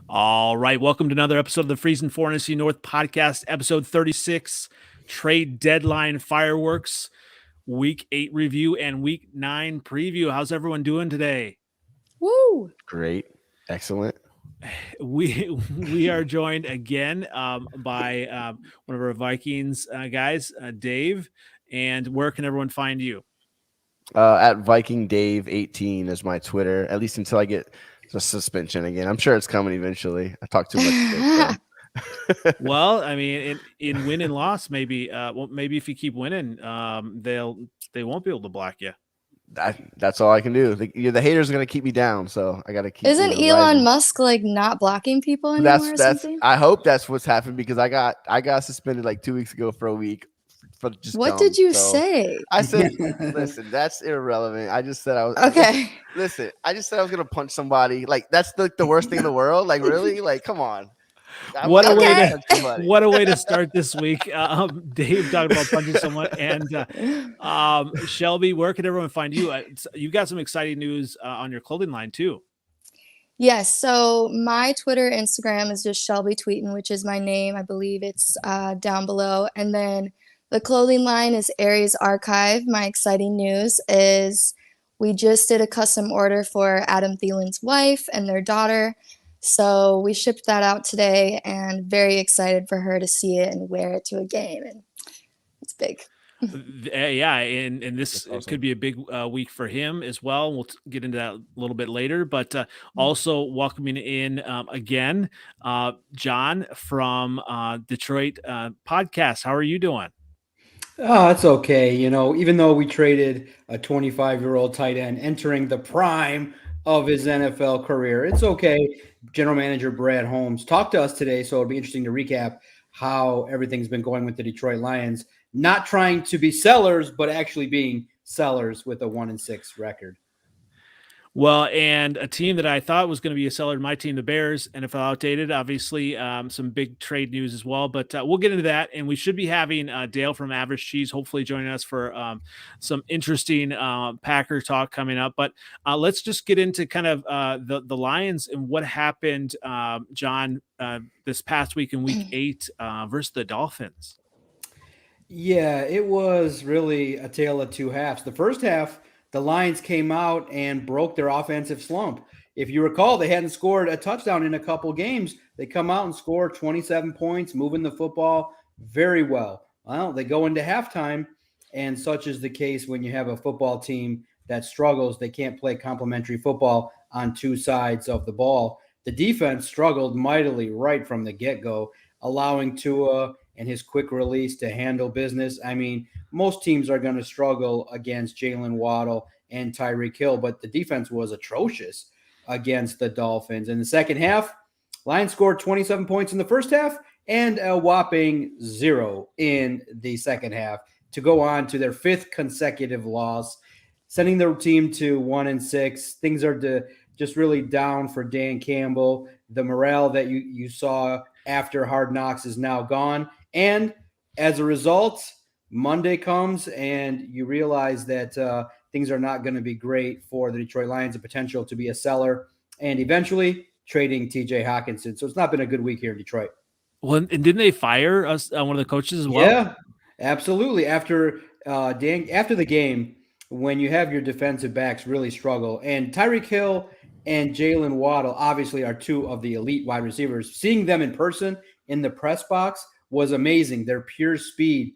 All right, welcome to another episode of the Freezin NFC North Podcast, episode 36, trade deadline fireworks, week 8 review and week 9 preview. How's everyone doing today? Woo! Great. Excellent. We are joined again by one of our Vikings guys, Dave. And where can everyone find you? At Viking Dave 18 is my Twitter, at least until I get the suspension again. I'm sure it's coming eventually. I talk too much. Well, I mean, in win and loss, maybe. Maybe if you keep winning, they won't be able to block you. That's all I can do. The haters are gonna keep me down, so I gotta keep. Isn't Elon rising. Musk like not blocking people anymore? That's. Something? I hope that's what's happened because I got suspended like 2 weeks ago for a week. For just What dumb, did you so. say? I said, listen, that's irrelevant. I just said I was Okay. Listen, I just said I was gonna punch somebody. Like that's the worst thing in the world. Like really? Like come on. What a way to start this week. Dave talking about punching someone, and Shelby, where can everyone find you? You've got some exciting news on your clothing line too. Yes. So my Twitter, Instagram is just Shelby Tweten, which is my name. I believe it's down below. And then the clothing line is Aries Archive. My exciting news is we just did a custom order for Adam Thielen's wife and their daughter. So we shipped that out today and very excited for her to see it and wear it to a game. And it's big. Yeah, and this awesome. could be a big week for him as well. We'll get into that a little bit later, but also welcoming in again, John from Detroit Podcast. How are you doing? Oh, it's okay. Even though we traded a 25-year-old tight end entering the prime of his NFL career, it's okay. General Manager Brad Holmes talked to us today, so it'll be interesting to recap how everything's been going with the Detroit Lions. Not trying to be sellers, but actually being sellers with a 1-6 record. Well, and a team that I thought was going to be a seller, my team, the Bears, NFL outdated, obviously some big trade news as well, but we'll get into that. And we should be having Dale from Average Cheese hopefully joining us for some interesting Packer talk coming up. But let's just get into kind of the Lions and what happened, John, this past week in week 8 versus the Dolphins. Yeah, it was really a tale of two halves. The first half, the Lions came out and broke their offensive slump. If you recall, they hadn't scored a touchdown in a couple games. They come out and score 27 points, moving the football very well. Well, they go into halftime, and such is the case when you have a football team that struggles. They can't play complementary football on two sides of the ball. The defense struggled mightily right from the get-go, allowing Tua and his quick release to handle business. I mean, most teams are going to struggle against Jalen Waddle and Tyreek Hill, but the defense was atrocious against the Dolphins. In the second half, Lions scored 27 points in the first half and a whopping 0 in the second half to go on to their 5th consecutive loss, sending their team to 1-6. Things are just really down for Dan Campbell. The morale that you saw after Hard Knocks is now gone. And as a result, Monday comes and you realize that things are not going to be great for the Detroit Lions, the potential to be a seller and eventually trading TJ Hawkinson. So it's not been a good week here in Detroit. Well, and didn't they fire us, one of the coaches as well? Yeah, absolutely. After the game, when you have your defensive backs really struggle, and Tyreek Hill and Jalen Waddle obviously are two of the elite wide receivers. Seeing them in person in the press box was amazing. Their pure speed.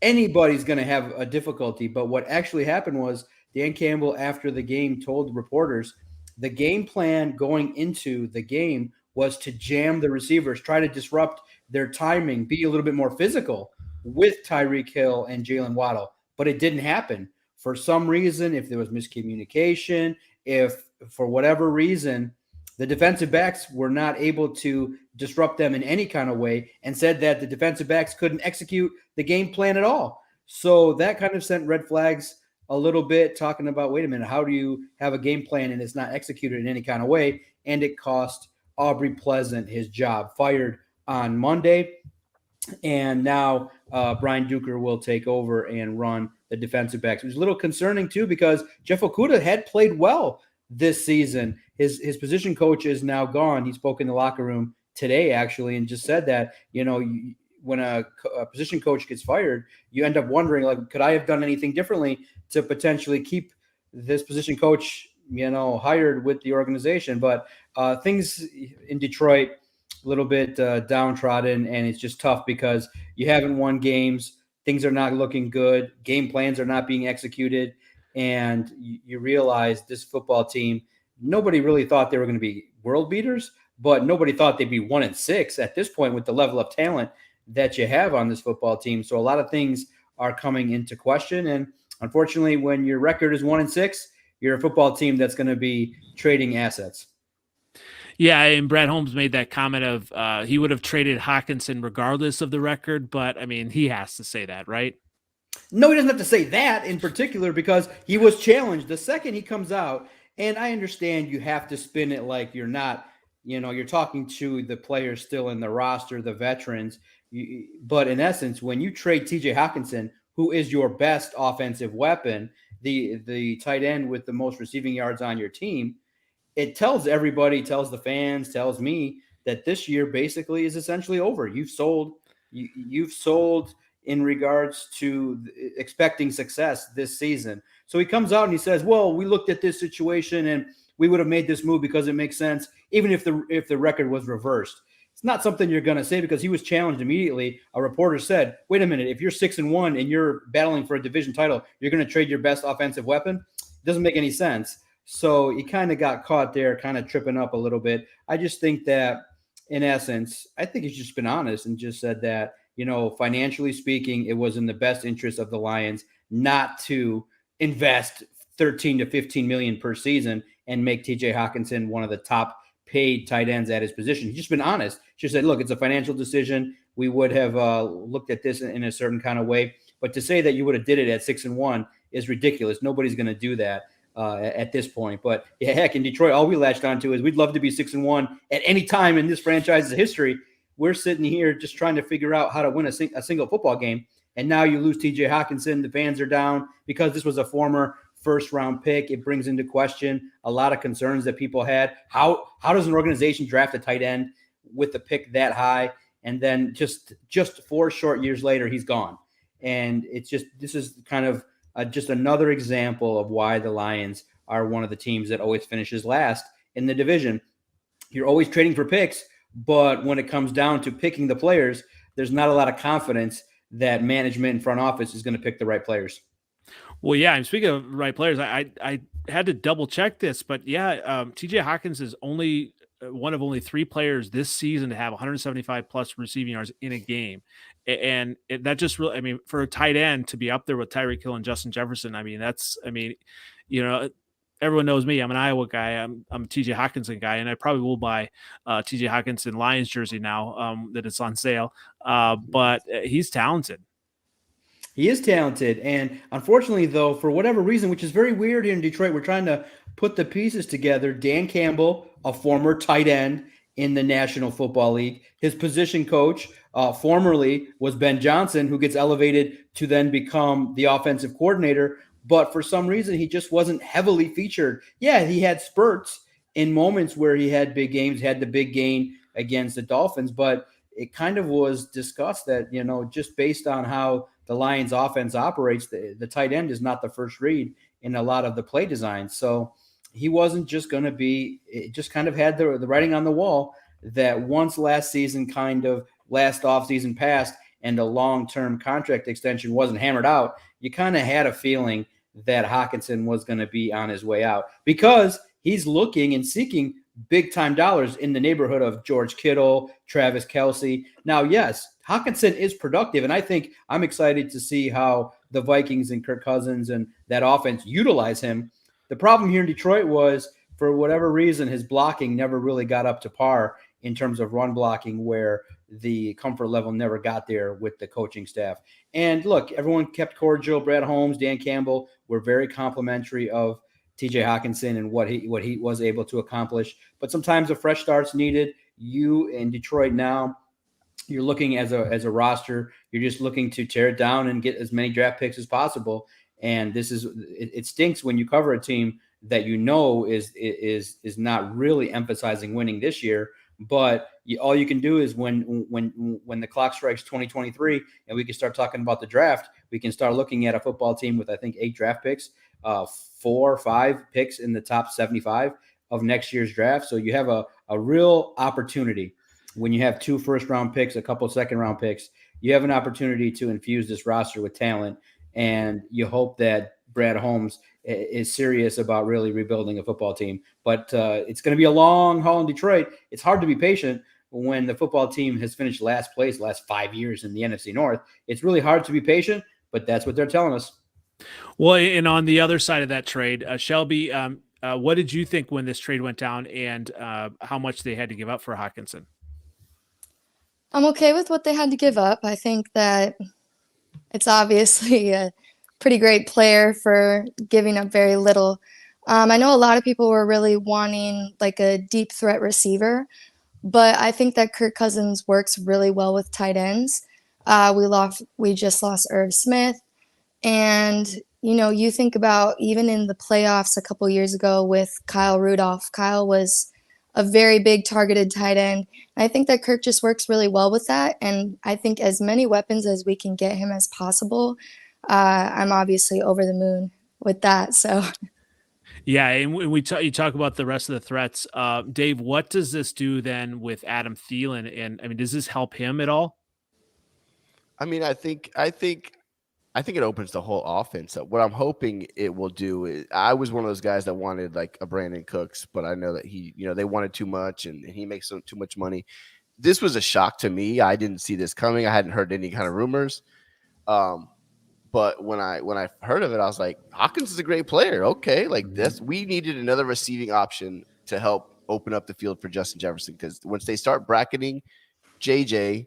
Anybody's going to have a difficulty. But what actually happened was Dan Campbell, after the game, told reporters the game plan going into the game was to jam the receivers, try to disrupt their timing, be a little bit more physical with Tyreek Hill and Jalen Waddle. But it didn't happen. For some reason, if there was miscommunication, if for whatever reason, the defensive backs were not able to disrupt them in any kind of way, and said that the defensive backs couldn't execute the game plan at all. So that kind of sent red flags a little bit, talking about, wait a minute, how do you have a game plan and it's not executed in any kind of way? And it cost Aubrey Pleasant his job, fired on Monday. And now Brian Duker will take over and run the defensive backs, which is a little concerning too, because Jeff Okudah had played well this season. His position coach is now gone. He spoke in the locker room today, actually, and just said that, when a position coach gets fired, you end up wondering, like, could I have done anything differently to potentially keep this position coach, hired with the organization? But things in Detroit, a little bit downtrodden, and it's just tough because you haven't won games. Things are not looking good. Game plans are not being executed. And you realize this football team, nobody really thought they were going to be world beaters, but nobody thought they'd be 1-6 at this point with the level of talent that you have on this football team. So a lot of things are coming into question. And unfortunately, when your record is 1-6, you're a football team that's going to be trading assets. Yeah, and Brad Holmes made that comment of he would have traded Hockenson regardless of the record, but I mean, he has to say that, right? No, he doesn't have to say that in particular because he was challenged the second he comes out. And I understand you have to spin it like you're not, you're talking to the players still in the roster, the veterans. But in essence, when you trade TJ Hockenson, who is your best offensive weapon, the tight end with the most receiving yards on your team, it tells everybody, tells the fans, tells me that this year basically is essentially over. You've sold in regards to expecting success this season. So he comes out and he says, well, we looked at this situation and we would have made this move because it makes sense, even if the record was reversed. It's not something you're going to say because he was challenged immediately. A reporter said, wait a minute, if you're 6-1 and you're battling for a division title, you're going to trade your best offensive weapon? It doesn't make any sense. So he kind of got caught there, kind of tripping up a little bit. I just think that, in essence, I think he's just been honest and just said that, financially speaking, it was in the best interest of the Lions not to invest 13 to 15 million per season and make TJ Hockenson one of the top paid tight ends at his position. He's just been honest. She said, look, it's a financial decision. We would have looked at this in a certain kind of way. But to say that you would have did it at 6-1 is ridiculous. Nobody's going to do that at this point. But yeah, heck, in Detroit, all we latched onto is we'd love to be 6-1 at any time in this franchise's history. We're sitting here just trying to figure out how to win a single football game. And now you lose TJ Hockenson. The fans are down because this was a former first-round pick. It brings into question a lot of concerns that people had. How does an organization draft a tight end with the pick that high? And then just 4 short years later, he's gone. And this is kind of just another example of why the Lions are one of the teams that always finishes last in the division. You're always trading for picks, but when it comes down to picking the players, there's not a lot of confidence that management and front office is going to pick the right players. Well, yeah, I'm speaking of right players. I had to double check this, but yeah, TJ Hawkins is only one of only 3 players this season to have 175 plus receiving yards in a game. And that just really, I mean, for a tight end to be up there with Tyreek Hill and Justin Jefferson, everyone knows me. I'm an Iowa guy. I'm a TJ Hockenson guy, and I probably will buy TJ Hockenson Lions jersey now that it's on sale. But he's talented. He is talented. And unfortunately, though, for whatever reason, which is very weird here in Detroit, we're trying to put the pieces together. Dan Campbell, a former tight end in the National Football League, his position coach formerly was Ben Johnson, who gets elevated to then become the offensive coordinator. But for some reason, he just wasn't heavily featured. Yeah, he had spurts in moments where he had big games, had the big game against the Dolphins. But it kind of was discussed that, just based on how the Lions offense operates, the tight end is not the first read in a lot of the play designs. So he wasn't just going to be, it just kind of had the writing on the wall that once last offseason passed and a long-term contract extension wasn't hammered out, you kind of had a feeling that Hockenson was going to be on his way out because he's looking and seeking big-time dollars in the neighborhood of George Kittle, Travis Kelce. Now, yes, Hockenson is productive, and I think I'm excited to see how the Vikings and Kirk Cousins and that offense utilize him. The problem here in Detroit was, for whatever reason, his blocking never really got up to par in terms of run blocking, where the comfort level never got there with the coaching staff. And look, everyone kept cordial. Brad Holmes, Dan Campbell were very complimentary of TJ Hockenson and what he was able to accomplish. But sometimes a fresh start's needed. You in Detroit now, you're looking as a roster, you're just looking to tear it down and get as many draft picks as possible. And it stinks when you cover a team that is not really emphasizing winning this year. But all you can do is when the clock strikes 2023 and we can start talking about the draft, we can start looking at a football team with, I think, 8 draft picks, 4 or 5 picks in the top 75 of next year's draft. So you have a real opportunity when you have 2 first-round picks, a couple second-round picks. You have an opportunity to infuse this roster with talent, and you hope that Brad Holmes is serious about really rebuilding a football team. But it's going to be a long haul in Detroit. It's hard to be patient when the football team has finished last place last 5 years in the NFC North. It's really hard to be patient, but that's what they're telling us. Well, and on the other side of that trade, Shelby, what did you think when this trade went down, and how much they had to give up for Hockenson? I'm okay with what they had to give up. I think that it's obviously a pretty great player for giving up very little. I know a lot of people were really wanting like a deep threat receiver, but I think that Kirk Cousins works really well with tight ends. We just lost Irv Smith, and you think about even in the playoffs a couple years ago with Kyle Rudolph. Kyle was a very big targeted tight end. And I think that Kirk just works really well with that, and I think as many weapons as we can get him as possible. I'm obviously over the moon with that. So, yeah, and you talk about the rest of the threats. Dave, what does this do then with Adam Thielen? And I mean, does this help him at all? I mean, I think it opens the whole offense up. What I'm hoping it will do is, I was one of those guys that wanted like a Brandon Cooks, but I know that they wanted too much and he makes too much money. This was a shock to me. I didn't see this coming. I hadn't heard any kind of rumors. But when I heard of it, I was like, Hawkins is a great player. Okay, like this, we needed another receiving option to help open up the field for Justin Jefferson, because once they start bracketing JJ,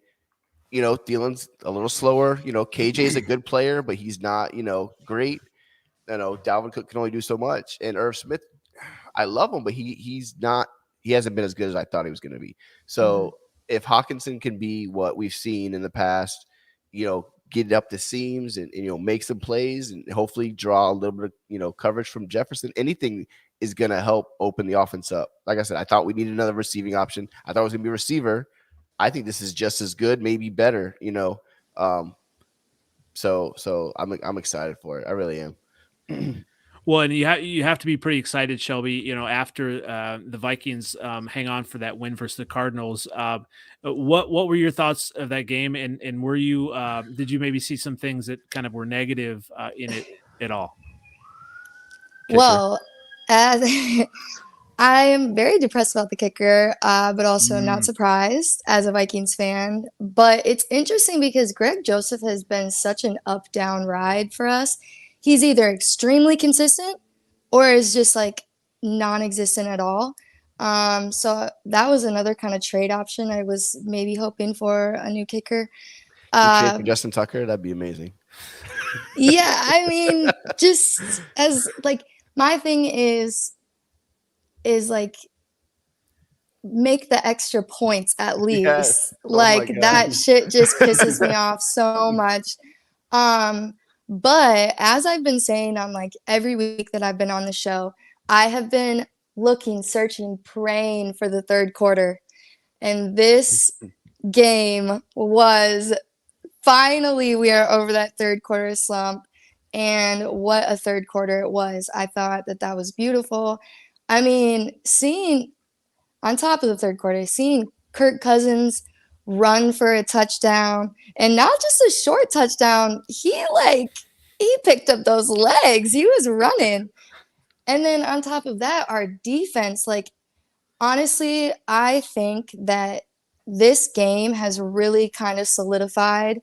Thielen's a little slower. KJ is a good player, but he's not, great. Dalvin Cook can only do so much. And Irv Smith, I love him, but he hasn't been as good as I thought he was going to be. So if Hawkinson can be what we've seen in the past, get it up the seams and make some plays and hopefully draw a little bit of, coverage from Jefferson, anything is going to help open the offense up. Like I said, I thought we needed another receiving option. I thought it was going to be a receiver. I think this is just as good, maybe better, So I'm excited for it. I really am. Well, and you have to be pretty excited, Shelby. After the Vikings hang on for that win versus the Cardinals. What were your thoughts of that game, and were you did you maybe see some things that kind of were negative in it at all? Well, as I am very depressed about the kicker, but also not surprised as a Vikings fan. But it's interesting because Greg Joseph has been such an up-down ride for us. He's either extremely consistent or is just like non-existent at all. So that was another kind of trade option. I was maybe hoping for a new kicker. Trade for Justin Tucker, that'd be amazing. Yeah, I mean, just as like my thing is like make the extra points at least. Yes. Like that shit just pisses me off so much. But as I've been saying on like every week that I've been on the show, I have been looking, searching, praying for the third quarter. And this game was finally, we are over that third quarter slump. And what a third quarter it was. I thought that was beautiful. I mean, seeing on top of the third quarter, seeing Kirk Cousins run for a touchdown, and not just a short touchdown, he picked up those legs. He was running. And then on top of that, our defense, honestly, I think that this game has really kind of solidified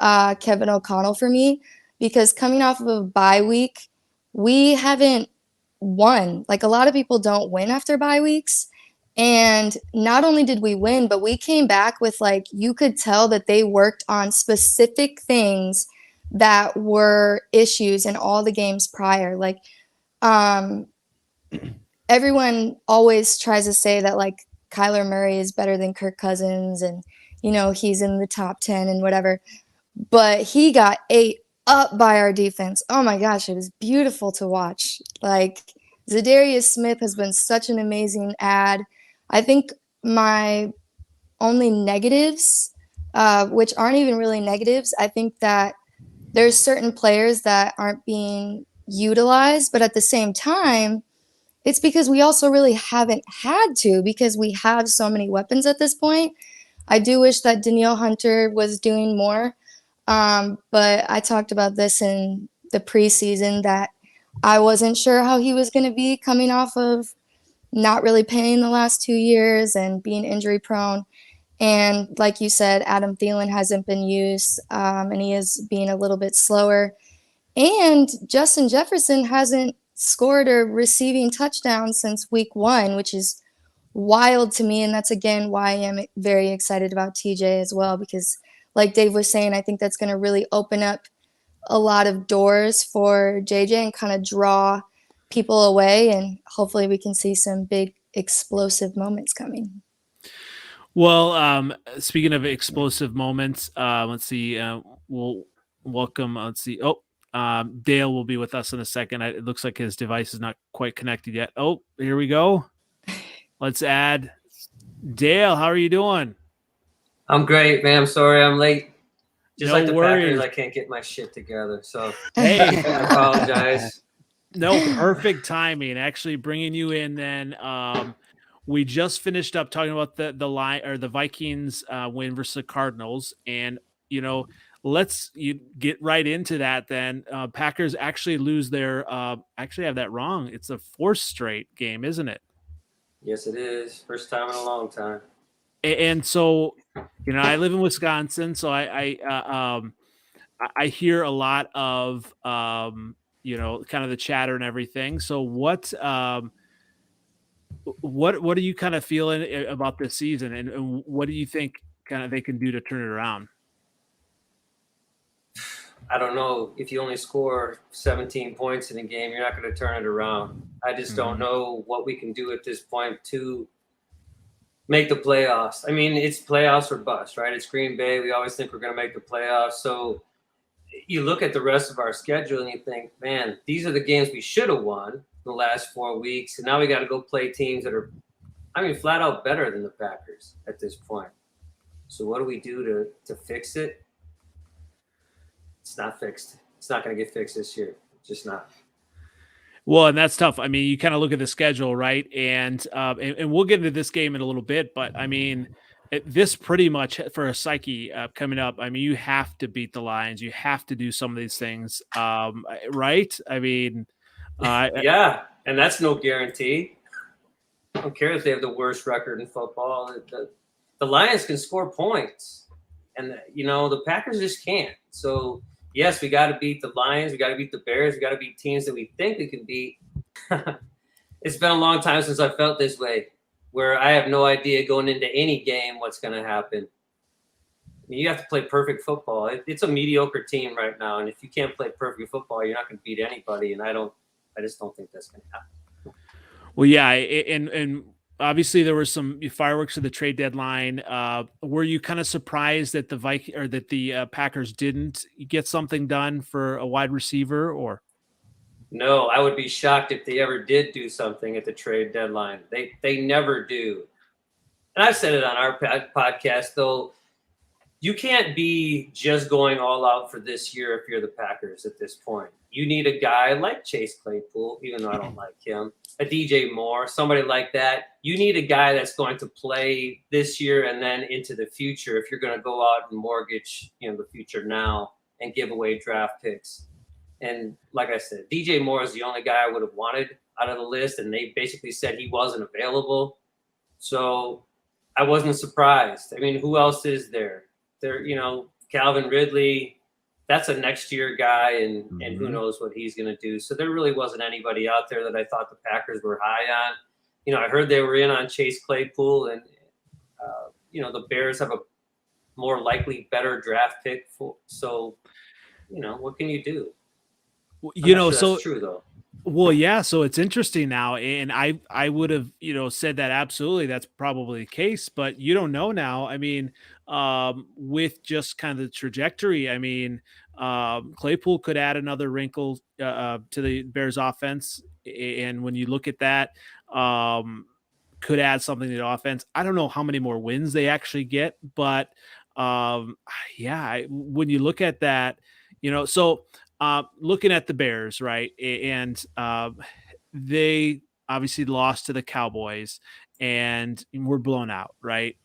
Kevin O'Connell for me, because coming off of a bye week, we haven't won. Like, a lot of people don't win after bye weeks. And not only did we win, but we came back with, you could tell that they worked on specific things that were issues in all the games prior. Everyone always tries to say that, Kyler Murray is better than Kirk Cousins and, he's in the top 10 and whatever. But he got ate up by our defense. Oh, my gosh, it was beautiful to watch. Zadarius Smith has been such an amazing add. I think my only negatives, which aren't even really negatives, I think that there's certain players that aren't being utilized, but at the same time, it's because we also really haven't had to, because we have so many weapons at this point. I do wish that Danielle Hunter was doing more, but I talked about this in the preseason that I wasn't sure how he was going to be coming off of not really playing the last 2 years and being injury prone. And like you said, Adam Thielen hasn't been used, and he is being a little bit slower. And Justin Jefferson hasn't scored a receiving touchdown since week 1, which is wild to me. And that's, again, why I am very excited about TJ as well, because like Dave was saying, I think that's going to really open up a lot of doors for JJ and kind of draw people away. And hopefully we can see some big explosive moments coming. Well, speaking of explosive moments, let's see. We'll welcome. Let's see. Oh, Dale will be with us in a second. It looks like his device is not quite connected yet. Oh, here we go. Let's add Dale. How are you doing? I'm great, man. I'm sorry I'm late. Just No like the worries. Packers, I can't get my shit together. So Hey, I apologize. no, perfect timing. Actually, bringing you in then. We just finished up talking about the line or the Vikings win versus the Cardinals, and let's get right into that. Then Packers actually lose their. Actually, have that wrong. It's a 4th straight game, isn't it? Yes, it is. First time in a long time. And so, I live in Wisconsin, so I hear a lot of kind of the chatter and everything. So what are you kind of feeling about this season, and what do you think kind of they can do to turn it around? I don't know. If you only score 17 points in a game, you're not going to turn it around. I just don't know what we can do at this point to make the playoffs. I mean, it's playoffs or bust, right? It's Green Bay. We always think we're going to make the playoffs. So you look at the rest of our schedule and you think, man, these are the games we should have won the last 4 weeks. And now we got to go play teams that are, flat out better than the Packers at this point. So what do we do to fix it? It's not fixed. It's not going to get fixed this year. It's just not. Well, and that's tough. I mean, you kind of look at the schedule, right? And we'll get into this game in a little bit, but I mean, this pretty much for a psyche coming up. I mean, you have to beat the Lions. You have to do some of these things, right? I mean, yeah, and that's no guarantee. I don't care if they have the worst record in football. The Lions can score points, and the Packers just can't. So yes, we got to beat the Lions. We got to beat the Bears. We got to beat teams that we think we can beat. It's been a long time since I felt this way, where I have no idea going into any game what's going to happen. I mean, you have to play perfect football. It's a mediocre team right now, and if you can't play perfect football, you're not going to beat anybody. And I just don't think that's going to happen. Well, yeah, and obviously there was some fireworks at the trade deadline. Were you kind of surprised that the Packers didn't get something done for a wide receiver, or? No, I would be shocked if they ever did do something at the trade deadline. They never do. And I've said it on our podcast, though. You can't be just going all out for this year if you're the Packers at this point. You need a guy like Chase Claypool, even though I don't like him, a DJ Moore, somebody like that. You need a guy that's going to play this year and then into the future if you're going to go out and mortgage, the future now and give away draft picks. And like I said, DJ Moore is the only guy I would have wanted out of the list, and they basically said he wasn't available. So I wasn't surprised. I mean, who else is there? Calvin Ridley, that's a next year guy, and who knows what he's going to do. So there really wasn't anybody out there that I thought the Packers were high on. I heard they were in on Chase Claypool, and the Bears have a more likely better draft pick. So what can you do? So that's true though. Well, yeah. So it's interesting now, and I would have said that absolutely that's probably the case, but you don't know now. I mean, with just kind of the trajectory, I mean, Claypool could add another wrinkle to the Bears offense. And when you look at that, could add something to the offense. I don't know how many more wins they actually get, but when you look at that, so looking at the Bears, right, and they obviously lost to the Cowboys and were blown out, right?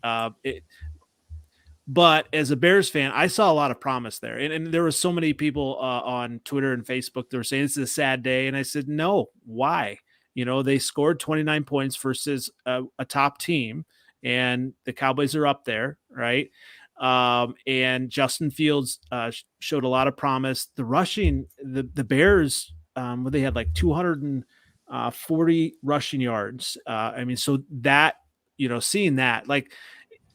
But as a Bears fan, I saw a lot of promise there. And there were so many people on Twitter and Facebook that were saying this is a sad day. And I said, no, why? They scored 29 points versus a top team, and the Cowboys are up there, right? And Justin Fields showed a lot of promise. The rushing, the Bears, they had like 240 rushing yards. So that, seeing that, like,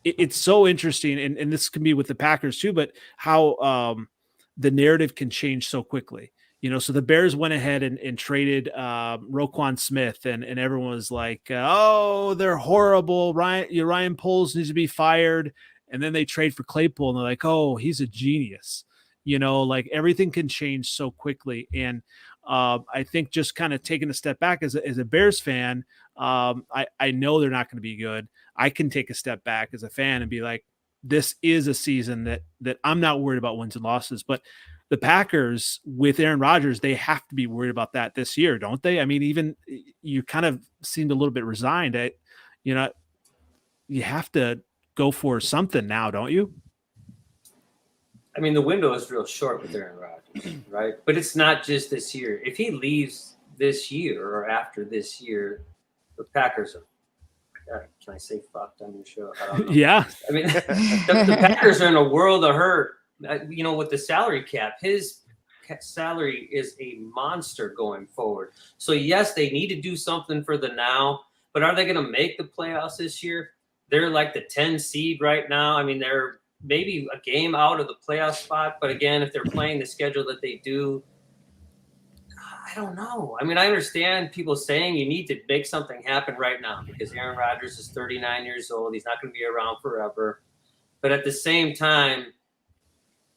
it's so interesting, and this can be with the Packers too, but how the narrative can change so quickly. So the Bears went ahead and traded Roquan Smith, and everyone was like, oh, they're horrible. Ryan Poles needs to be fired. And then they trade for Claypool, and they're like, oh, he's a genius. Like everything can change so quickly. And I think just kind of taking a step back as a Bears fan, I know they're not going to be good. I can take a step back as a fan and be like, this is a season that I'm not worried about wins and losses. But the Packers with Aaron Rodgers, they have to be worried about that this year, don't they? I mean, even you kind of seemed a little bit resigned. You have to go for something now, don't you? I mean, the window is real short with Aaron Rodgers, right? But it's not just this year. If he leaves this year or after this year, the Packers are. Can I say fucked on your show? I don't know. Yeah. I mean, the Packers are in a world of hurt. With the salary cap, his salary is a monster going forward. So, yes, they need to do something for the now, but are they going to make the playoffs this year? They're like the 10 seed right now. I mean, they're maybe a game out of the playoff spot. But again, if they're playing the schedule that they do, I don't know. I mean, I understand people saying you need to make something happen right now because Aaron Rodgers is 39 years old. He's not going to be around forever. But at the same time,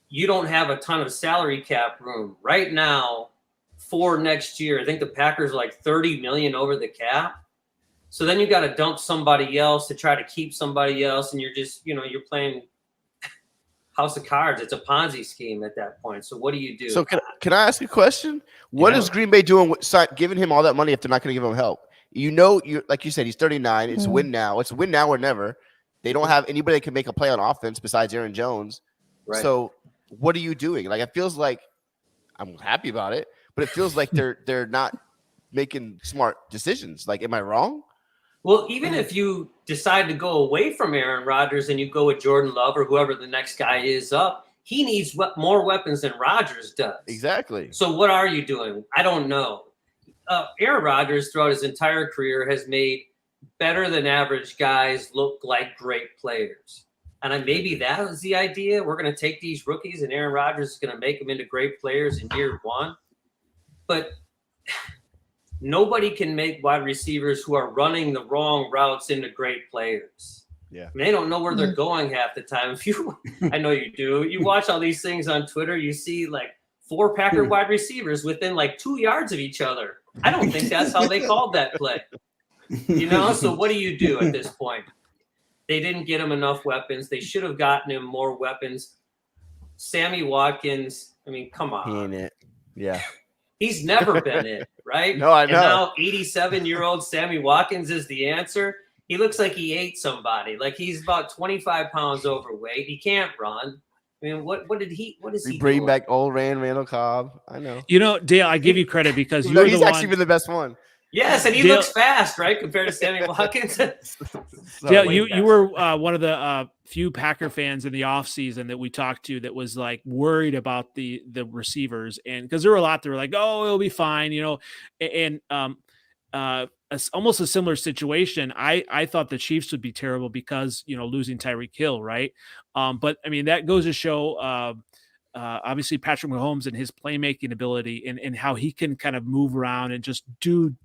you don't have a ton of salary cap room right now for next year. I think the Packers are like $30 million over the cap. So then you got to dump somebody else to try to keep somebody else. And you're just, you're playing house of cards. It's a Ponzi scheme at that point. So what do you do? So can I ask a question? What is Green Bay doing with giving him all that money if they're not going to give him help? You like you said, he's 39. It's win now. It's win now or never. They don't have anybody that can make a play on offense besides Aaron Jones. Right. So what are you doing? Like, it feels like I'm happy about it, but it feels like they're not making smart decisions. Like, am I wrong? Well, even if you decide to go away from Aaron Rodgers and you go with Jordan Love or whoever the next guy is up, he needs more weapons than Rodgers does. Exactly. So what are you doing? I don't know. Aaron Rodgers throughout his entire career has made better than average guys look like great players. And maybe that was the idea. We're going to take these rookies and Aaron Rodgers is going to make them into great players in year one. But nobody can make wide receivers who are running the wrong routes into great players. Yeah. And they don't know where they're going half the time. I know you do. You watch all these things on Twitter, you see like 4 Packer wide receivers within like 2 yards of each other. I don't think that's how they called that play. So what do you do at this point? They didn't get him enough weapons. They should have gotten him more weapons. Sammy Watkins, I mean, come on. He ain't it. Yeah. He's never been it, right? No, I know. And now 87-year-old Sammy Watkins is the answer. He looks like he ate somebody. Like he's about 25 pounds overweight. He can't run. I mean, what is he bring doing? back old Randall Cobb? I know. Dale, I give you credit because he's actually been the best one. Yes, and he looks fast, right, compared to Sammy Watkins. Dale, you were one of the few Packer fans in the offseason that we talked to that was like worried about the receivers, and because there were a lot that were like, oh, it'll be fine, and almost a similar situation. I thought the Chiefs would be terrible because losing Tyreek Hill, right? But I mean that goes to show. Obviously Patrick Mahomes and his playmaking ability and how he can kind of move around and just do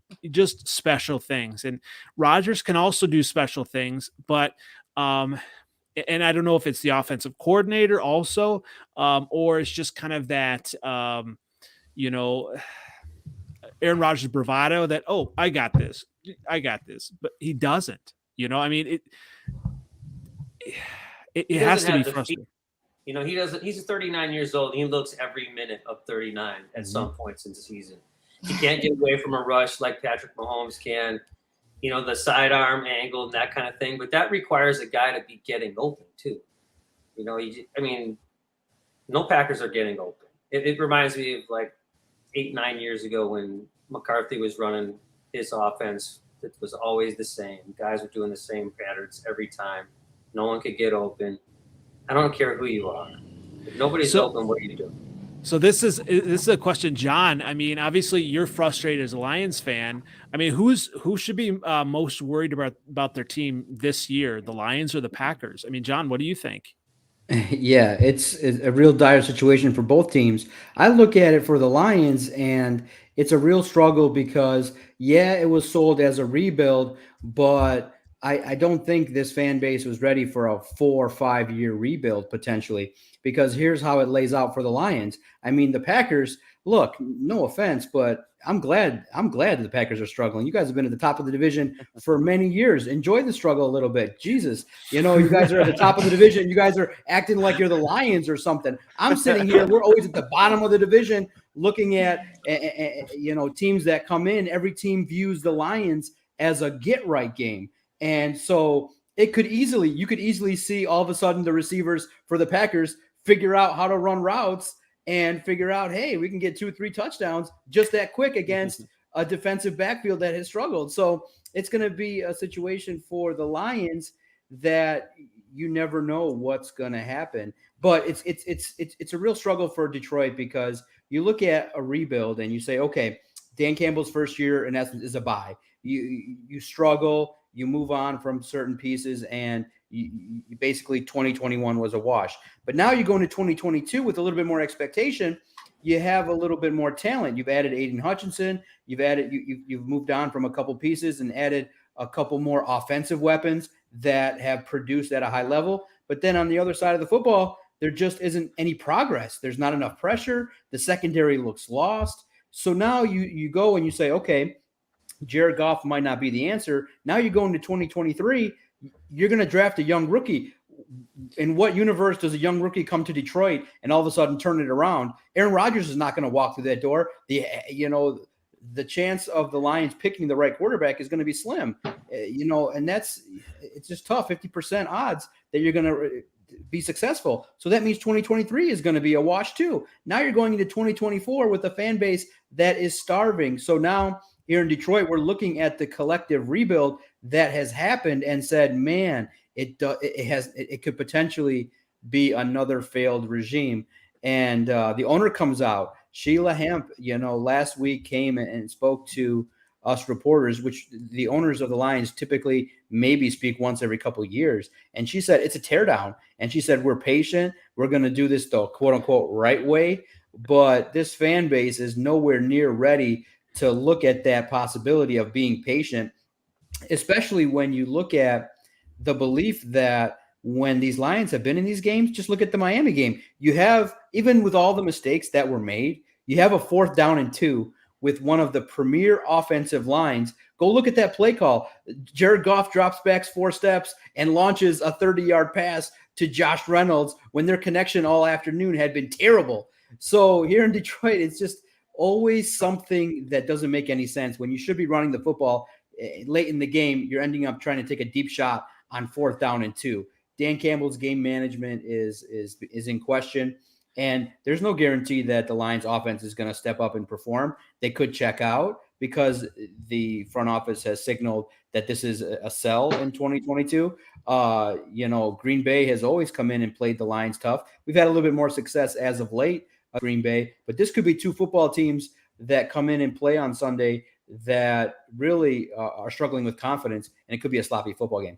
special things. And Rodgers can also do special things, but and I don't know if it's the offensive coordinator also, or it's just kind of that, Aaron Rodgers' bravado that, oh, I got this, but he doesn't. I mean, it has to be frustrating. He doesn't. He's 39 years old. He looks every minute of 39 at some points in the season. He can't get away from a rush like Patrick Mahomes can. The sidearm angle and that kind of thing. But that requires a guy to be getting open too. No Packers are getting open. It reminds me of like 8-9 years ago when McCarthy was running his offense. It was always the same. Guys were doing the same patterns every time. No one could get open. I don't care who you are. If nobody's open, what do you do? So this is a question, John. I mean, obviously you're frustrated as a Lions fan. I mean, who should be most worried about their team this year, the Lions or the Packers? I mean, John, what do you think? Yeah, it's a real dire situation for both teams. I look at it for the Lions, and it's a real struggle because, it was sold as a rebuild, but I don't think this fan base was ready for a 4 or 5 year rebuild potentially, because here's how it lays out for the Lions. I mean, the Packers, look, no offense, but I'm glad that the Packers are struggling. You guys have been at the top of the division for many years. Enjoy the struggle a little bit. Jesus, you guys are at the top of the division. You guys are acting like you're the Lions or something. I'm sitting here. We're always at the bottom of the division looking at, teams that come in. Every team views the Lions as a get-right game. And so you could easily see all of a sudden the receivers for the Packers figure out how to run routes and figure out, hey, we can get 2-3 touchdowns just that quick against a defensive backfield that has struggled. So it's going to be a situation for the Lions that you never know what's going to happen. But it's a real struggle for Detroit, because you look at a rebuild and you say, okay, Dan Campbell's first year in essence is a bye. You struggle. You move on from certain pieces, and you basically 2021 was a wash. But now you go into 2022 with a little bit more expectation. You have a little bit more talent. You've added Aiden Hutchinson. You've moved on from a couple pieces and added a couple more offensive weapons that have produced at a high level. But then on the other side of the football, there just isn't any progress. There's not enough pressure. The secondary looks lost. So now you go and you say, okay, Jared Goff might not be the answer. Now you go into 2023, you're going to draft a young rookie. In what universe does a young rookie come to Detroit and all of a sudden turn it around? Aaron Rodgers is not going to walk through that door. The chance of the Lions picking the right quarterback is going to be slim, and it's just tough. 50% odds that you're going to be successful. So that means 2023 is going to be a wash too. Now you're going into 2024 with a fan base that is starving. So now here in Detroit, we're looking at the collective rebuild that has happened and said, man, it could potentially be another failed regime. And the owner comes out, Sheila Hemp, last week came and spoke to us reporters, which the owners of the Lions typically maybe speak once every couple of years. And she said, it's a teardown. And she said, we're patient. We're going to do this the quote unquote right way. But this fan base is nowhere near ready to look at that possibility of being patient, especially when you look at the belief that when these Lions have been in these games, just look at the Miami game. You have, even with all the mistakes that were made, you have a 4th down and 2 with one of the premier offensive lines. Go look at that play call. Jared Goff drops back 4 steps and launches a 30-yard pass to Josh Reynolds when their connection all afternoon had been terrible. So here in Detroit, it's just always something that doesn't make any sense. When you should be running the football late in the game, you're ending up trying to take a deep shot on 4th down and 2. Dan Campbell's game management is in question, and there's no guarantee that the Lions offense is going to step up and perform. They could check out because the front office has signaled that this is a sell in 2022. Green Bay has always come in and played the Lions tough. We've had a little bit more success as of late, Green Bay, but this could be 2 football teams that come in and play on Sunday that really are struggling with confidence, and it could be a sloppy football game.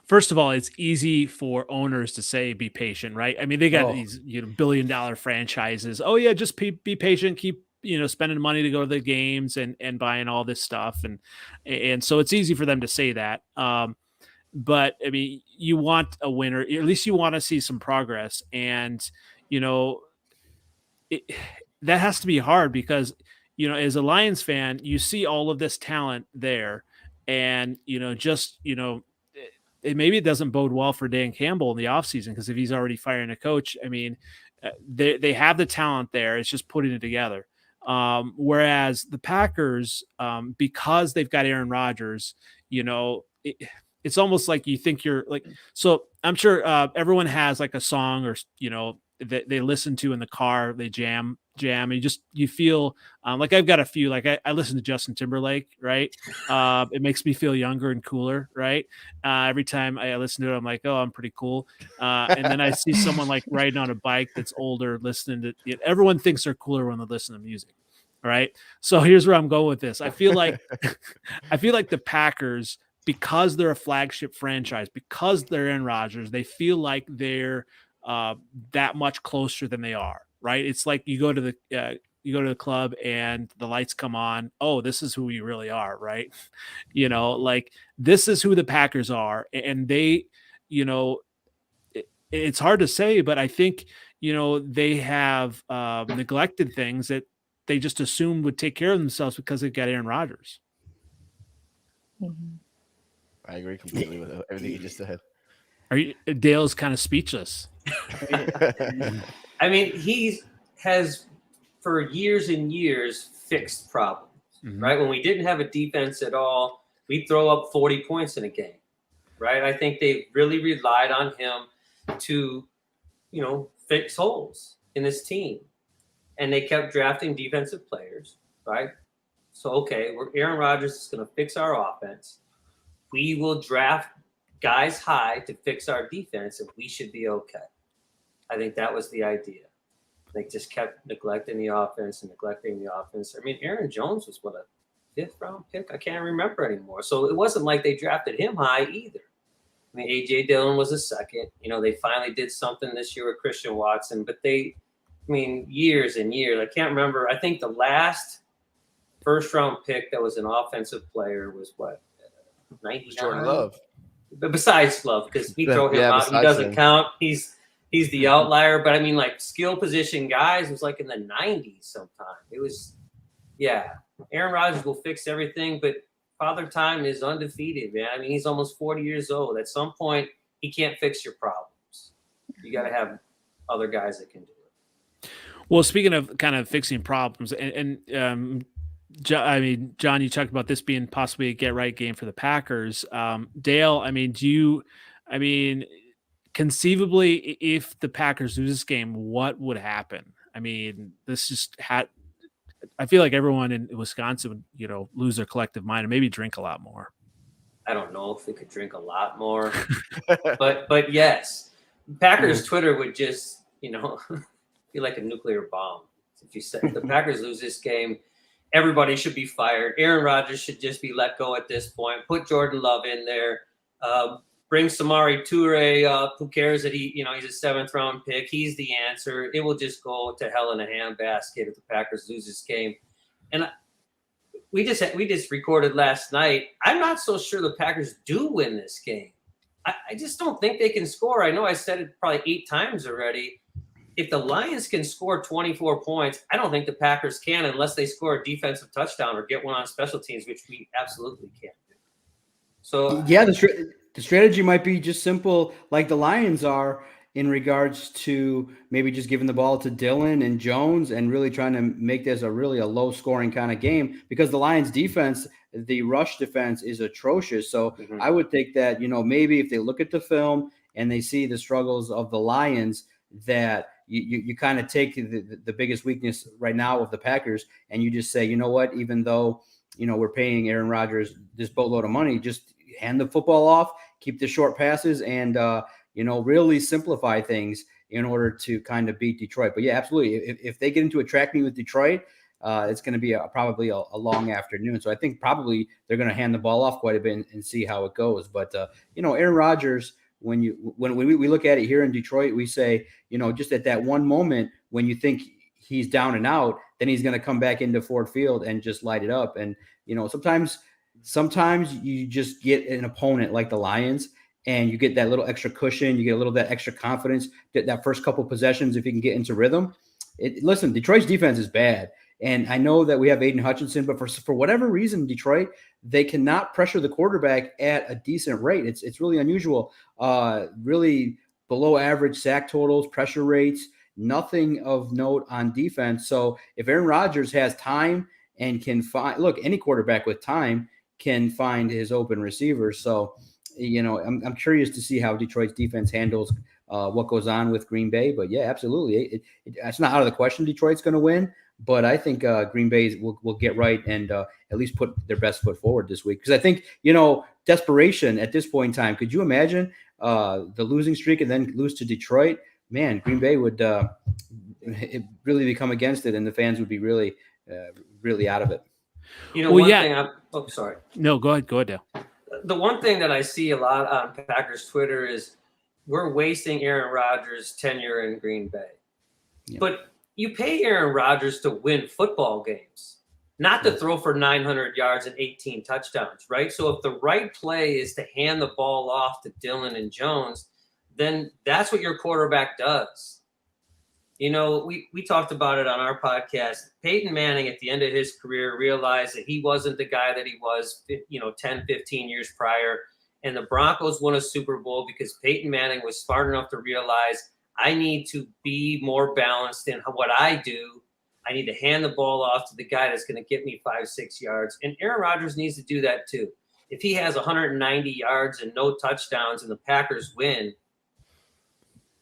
First of all, it's easy for owners to say, be patient, right? I mean, they got these, billion-dollar franchises. Oh yeah, just be patient, keep, spending money to go to the games and buying all this stuff. And so it's easy for them to say that. But I mean, you want a winner, at least you want to see some progress. And, that has to be hard because, as a Lions fan, you see all of this talent there, and maybe it doesn't bode well for Dan Campbell in the offseason, because if he's already firing a coach, I mean, they have the talent there. It's just putting it together. Whereas the Packers, because they've got Aaron Rodgers, it's almost like you think you're like, so I'm sure everyone has like a song or, that they listen to in the car, they jam, and you feel like I've got a few, like I listen to Justin Timberlake, right? It makes me feel younger and cooler, right? Every time I listen to it, I'm like, oh, I'm pretty cool. And then I see someone like riding on a bike that's older, listening to it. Everyone thinks they're cooler when they listen to music. All right. So here's where I'm going with this. I feel like the Packers, because they're a flagship franchise, because they're Aaron Rodgers, they feel like they're that much closer than they are. Right. It's like you go to the club and the lights come on. Oh, this is who we really are. Right. Like this is who the Packers are. And they, it's hard to say, but I think, they have neglected things that they just assumed would take care of themselves because they've got Aaron Rodgers. Mm-hmm. I agree completely with everything you just said. Dale's kind of speechless. I mean, he has for years and years fixed problems, right? When we didn't have a defense at all, we'd throw up 40 points in a game, right? I think they really relied on him to, fix holes in this team. And they kept drafting defensive players, right? So, okay, Aaron Rodgers is going to fix our offense. We will draft guys high to fix our defense, and we should be okay. I think that was the idea. They just kept neglecting the offense. I mean, Aaron Jones was a 5th-round pick? I can't remember anymore. So it wasn't like they drafted him high either. I mean, A.J. Dillon was a 2nd. They finally did something this year with Christian Watson, but years and years. I can't remember. I think the last first-round pick that was an offensive player was 99? Jordan Love. But besides Love, because we throw him out, he doesn't count. He's the outlier. But skill position guys was like in the 90s sometime. It was, Aaron Rodgers will fix everything, but Father Time is undefeated, man. I mean, he's almost 40 years old. At some point, he can't fix your problems. You got to have other guys that can do it. Well, speaking of kind of fixing problems, John, you talked about this being possibly a get-right game for the Packers. Dale, conceivably, if the Packers lose this game, what would happen? I mean, I feel like everyone in Wisconsin would, lose their collective mind and maybe drink a lot more. I don't know if we could drink a lot more, but yes, Packers Twitter would just, be like a nuclear bomb. If you said the Packers lose this game, everybody should be fired. Aaron Rodgers should just be let go at this point. Put Jordan Love in there. Bring Samori Toure up. Who cares that he's a 7th-round pick? He's the answer. It will just go to hell in a handbasket if the Packers lose this game. And we just recorded last night. I'm not so sure the Packers do win this game. I just don't think they can score. I know I said it probably 8 times already. If the Lions can score 24 points, I don't think the Packers can unless they score a defensive touchdown or get one on special teams, which we absolutely can't do. So the strategy might be just simple, like the Lions are, in regards to maybe just giving the ball to Dillon and Jones and really trying to make this a low-scoring kind of game, because the Lions defense, the rush defense, is atrocious. So I would think that, maybe if they look at the film and they see the struggles of the Lions, that you kind of take the biggest weakness right now of the Packers and you just say, you know what, even though, we're paying Aaron Rodgers this boatload of money, just hand the football off, keep the short passes, and, really simplify things in order to kind of beat Detroit. But yeah, absolutely. If they get into a track meet with Detroit, it's going to be probably a long afternoon. So I think probably they're going to hand the ball off quite a bit and see how it goes. But, Aaron Rodgers, when we look at it here in Detroit, we say, just at that one moment when you think he's down and out, then he's going to come back into Ford Field and just light it up. And, sometimes you just get an opponent like the Lions and you get that little extra cushion, you get a little that extra confidence, that first couple possessions, if you can get into rhythm. Listen, Detroit's defense is bad. And I know that we have Aiden Hutchinson, but for whatever reason, Detroit, they cannot pressure the quarterback at a decent rate. It's really unusual. Really below average sack totals, pressure rates, nothing of note on defense. So if Aaron Rodgers has time and can find, any quarterback with time can find his open receivers. So, I'm curious to see how Detroit's defense handles what goes on with Green Bay. But yeah, absolutely. It's not out of the question Detroit's going to win, but I think Green Bay will get right and at least put their best foot forward this week. Because I think, desperation at this point in time, could you imagine the losing streak and then lose to Detroit? Man, Green Bay would really become against it, and the fans would be really, really out of it. Sorry. No, go ahead, Dale. The one thing that I see a lot on Packers Twitter is we're wasting Aaron Rodgers' tenure in Green Bay. Yeah. But you pay Aaron Rodgers to win football games, not to throw for 900 yards and 18 touchdowns, right? So if the right play is to hand the ball off to Dillon and Jones, then that's what your quarterback does. We talked about it on our podcast. Peyton Manning at the end of his career realized that he wasn't the guy that he was, 10, 15 years prior. And the Broncos won a Super Bowl because Peyton Manning was smart enough to realize I need to be more balanced in what I do. I need to hand the ball off to the guy that's going to get me 5-6 yards. And Aaron Rodgers needs to do that too. If he has 190 yards and no touchdowns and the Packers win,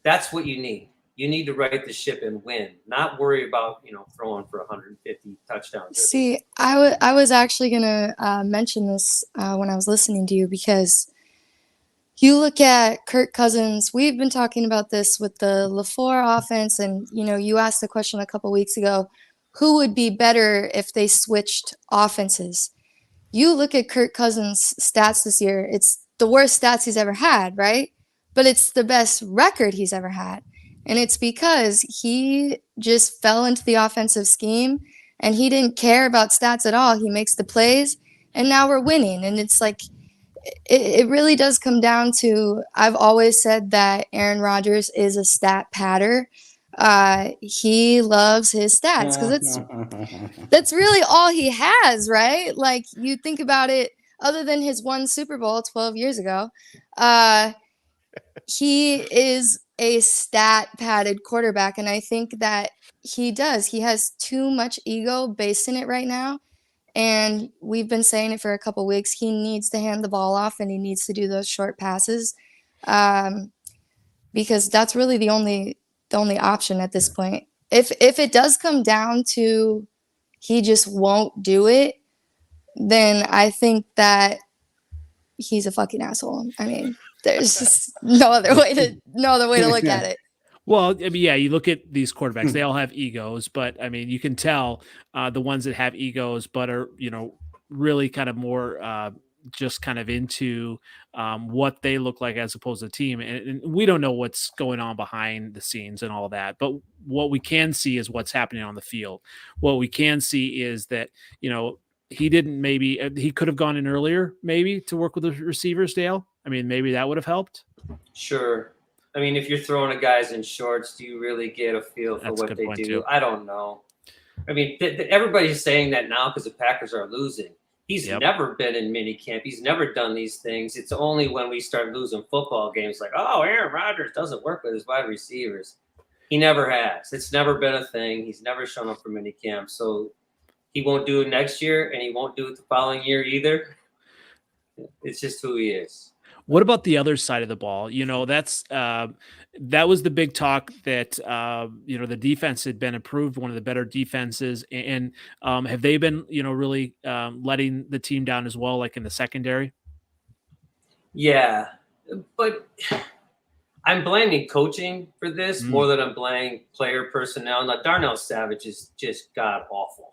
that's what you need. You need to right the ship and win, not worry about, throwing for 150 touchdowns. See, I was actually going to mention this when I was listening to you, because you look at Kirk Cousins. We've been talking about this with the LaFleur offense, and, you asked the question a couple weeks ago, who would be better if they switched offenses? You look at Kirk Cousins' stats this year, it's the worst stats he's ever had, right? But it's the best record he's ever had. And it's because he just fell into the offensive scheme and he didn't care about stats at all. He makes the plays and now we're winning. And it's like, it really does come down to, I've always said that Aaron Rodgers is a stat patter. He loves his stats because that's really all he has, right? Like, you think about it, other than his one Super Bowl 12 years ago, he is a stat padded quarterback. And I think that he has too much ego based in it right now. And we've been saying it for a couple weeks. He needs to hand the ball off and he needs to do those short passes, because that's really the only option at this point. If it does come down to he just won't do it, then I think that he's a fucking asshole. I mean, there's just no other way to look at it. Well, I mean, yeah, you look at these quarterbacks, they all have egos, but I mean, you can tell the ones that have egos, but are, really kind of more just kind of into what they look like as opposed to the team. And we don't know what's going on behind the scenes and all that, but what we can see is what's happening on the field. What we can see is that, he could have gone in earlier, maybe, to work with the receivers, Dale. I mean, maybe that would have helped. Sure. I mean, if you're throwing a guys in shorts, do you really get a feel for what they do? Too. I don't know. I mean, everybody's saying that now because the Packers are losing. He's never been in minicamp. He's never done these things. It's only when we start losing football games like, oh, Aaron Rodgers doesn't work with his wide receivers. He never has. It's never been a thing. He's never shown up for minicamp. So he won't do it next year, and he won't do it the following year either. It's just who he is. What about the other side of the ball? That's that was the big talk that the defense had been improved, one of the better defenses, and have they been really letting the team down as well, like in the secondary? Yeah, but I'm blaming coaching for this more than I'm blaming player personnel. Now, Darnell Savage is just god awful.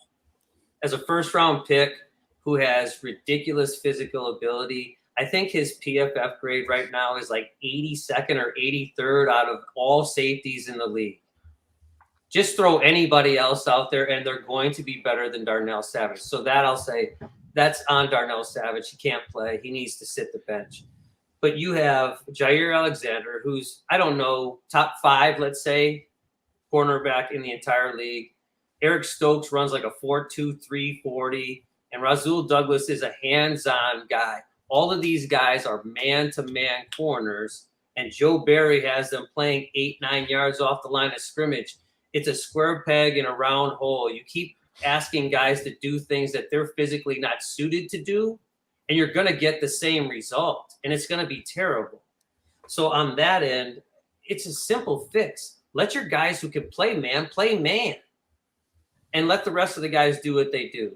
As a first-round pick who has ridiculous physical ability, I think his PFF grade right now is like 82nd or 83rd out of all safeties in the league. Just throw anybody else out there, and they're going to be better than Darnell Savage. So that I'll say, that's on Darnell Savage. He can't play. He needs to sit the bench. But you have Jair Alexander, who's, I don't know, top 5, let's say, cornerback in the entire league. Eric Stokes runs like a 4.23 40, and Rasul Douglas is a hands-on guy. All of these guys are man-to-man corners, and Joe Barry has them playing 8-9 yards off the line of scrimmage. It's a square peg in a round hole. You keep asking guys to do things that they're physically not suited to do, and you're going to get the same result, and it's going to be terrible. So on that end, it's a simple fix. Let your guys who can play man, and let the rest of the guys do what they do.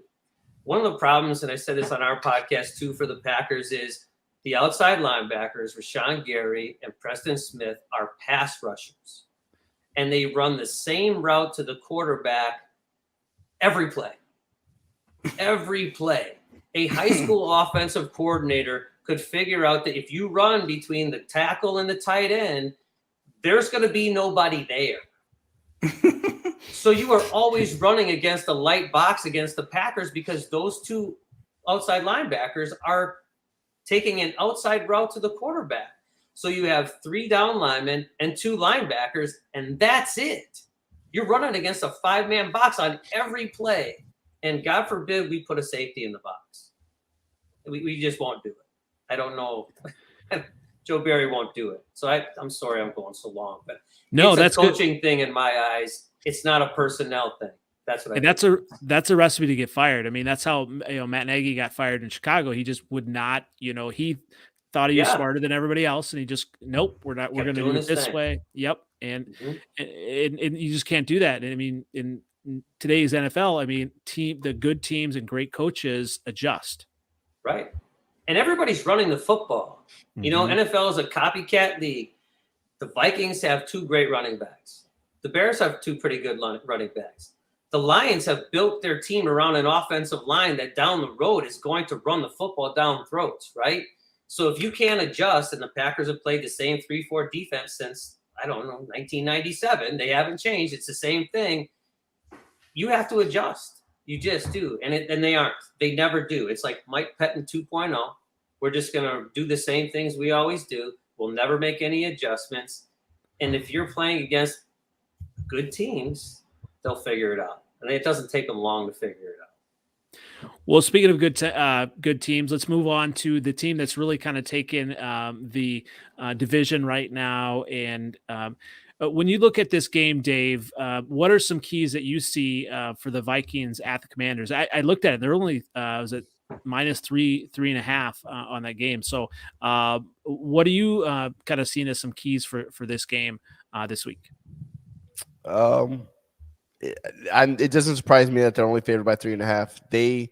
One of the problems, and I said this on our podcast too, for the Packers is the outside linebackers, Rashawn Gary and Preston Smith, are pass rushers. And they run the same route to the quarterback every play. Every play. A high school offensive coordinator could figure out that if you run between the tackle and the tight end, there's going to be nobody there. So you are always running against a light box against the Packers because those two outside linebackers are taking an outside route to the quarterback. So you have 3 down linemen and 2 linebackers, and that's it. You're running against a 5-man box on every play. And God forbid we put a safety in the box. We just won't do it. I don't know. Joe Barry won't do it. So I'm sorry I'm going so long, but No, it's that's a coaching good. thing in my eyes. It's not a personnel thing. That's what I And that's a recipe to get fired. I mean, that's how Matt Nagy got fired in Chicago. He just would not, he thought he was smarter than everybody else, and he just nope, we're not. We're going to do it this way. Yep, and you just can't do that. And I mean, in today's NFL, I mean, the good teams and great coaches adjust. Right, and everybody's running the football. NFL is a copycat league. The Vikings have 2 great running backs. The Bears have 2 pretty good running backs. The Lions have built their team around an offensive line that down the road is going to run the football down throats, right? So if you can't adjust, and the Packers have played the same 3-4 defense since, 1997, they haven't changed. It's the same thing. You have to adjust. You just do. And they aren't. They never do. It's like Mike Pettin 2.0. We're just going to do the same things we always do. We'll never make any adjustments. And if you're playing against good teams, they'll figure it out. And it doesn't take them long to figure it out. Well, speaking of good teams, let's move on to the team that's really kind of taken the division right now. And when you look at this game, Dave, what are some keys that you see for the Vikings at the Commanders? I looked at it. They're only was it -3.5 on that game. So what are you kind of seeing as some keys for this game this week? It doesn't surprise me that they're only favored by 3.5. They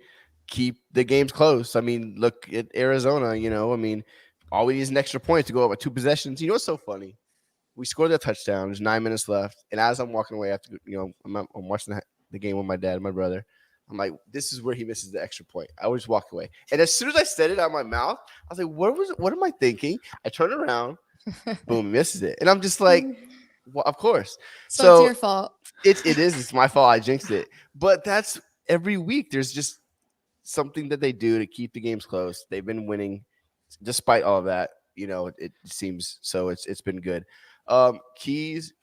keep the games close. I mean, look at Arizona. All we need is an extra point to go up by 2 possessions. What's so funny? We scored a touchdown. There's 9 minutes left, and as I'm walking away after, I'm watching the game with my dad and my brother. I'm like, this is where he misses the extra point. I would just walk away, and as soon as I said it out of my mouth, I was like, what am I thinking? I turn around, boom, misses it, and I'm just like. Well, of course. So it's your fault. It is. It's my fault. I jinxed it. But that's every week. There's just something that they do to keep the games close. They've been winning despite all of that. It seems so. It's been good. Keys.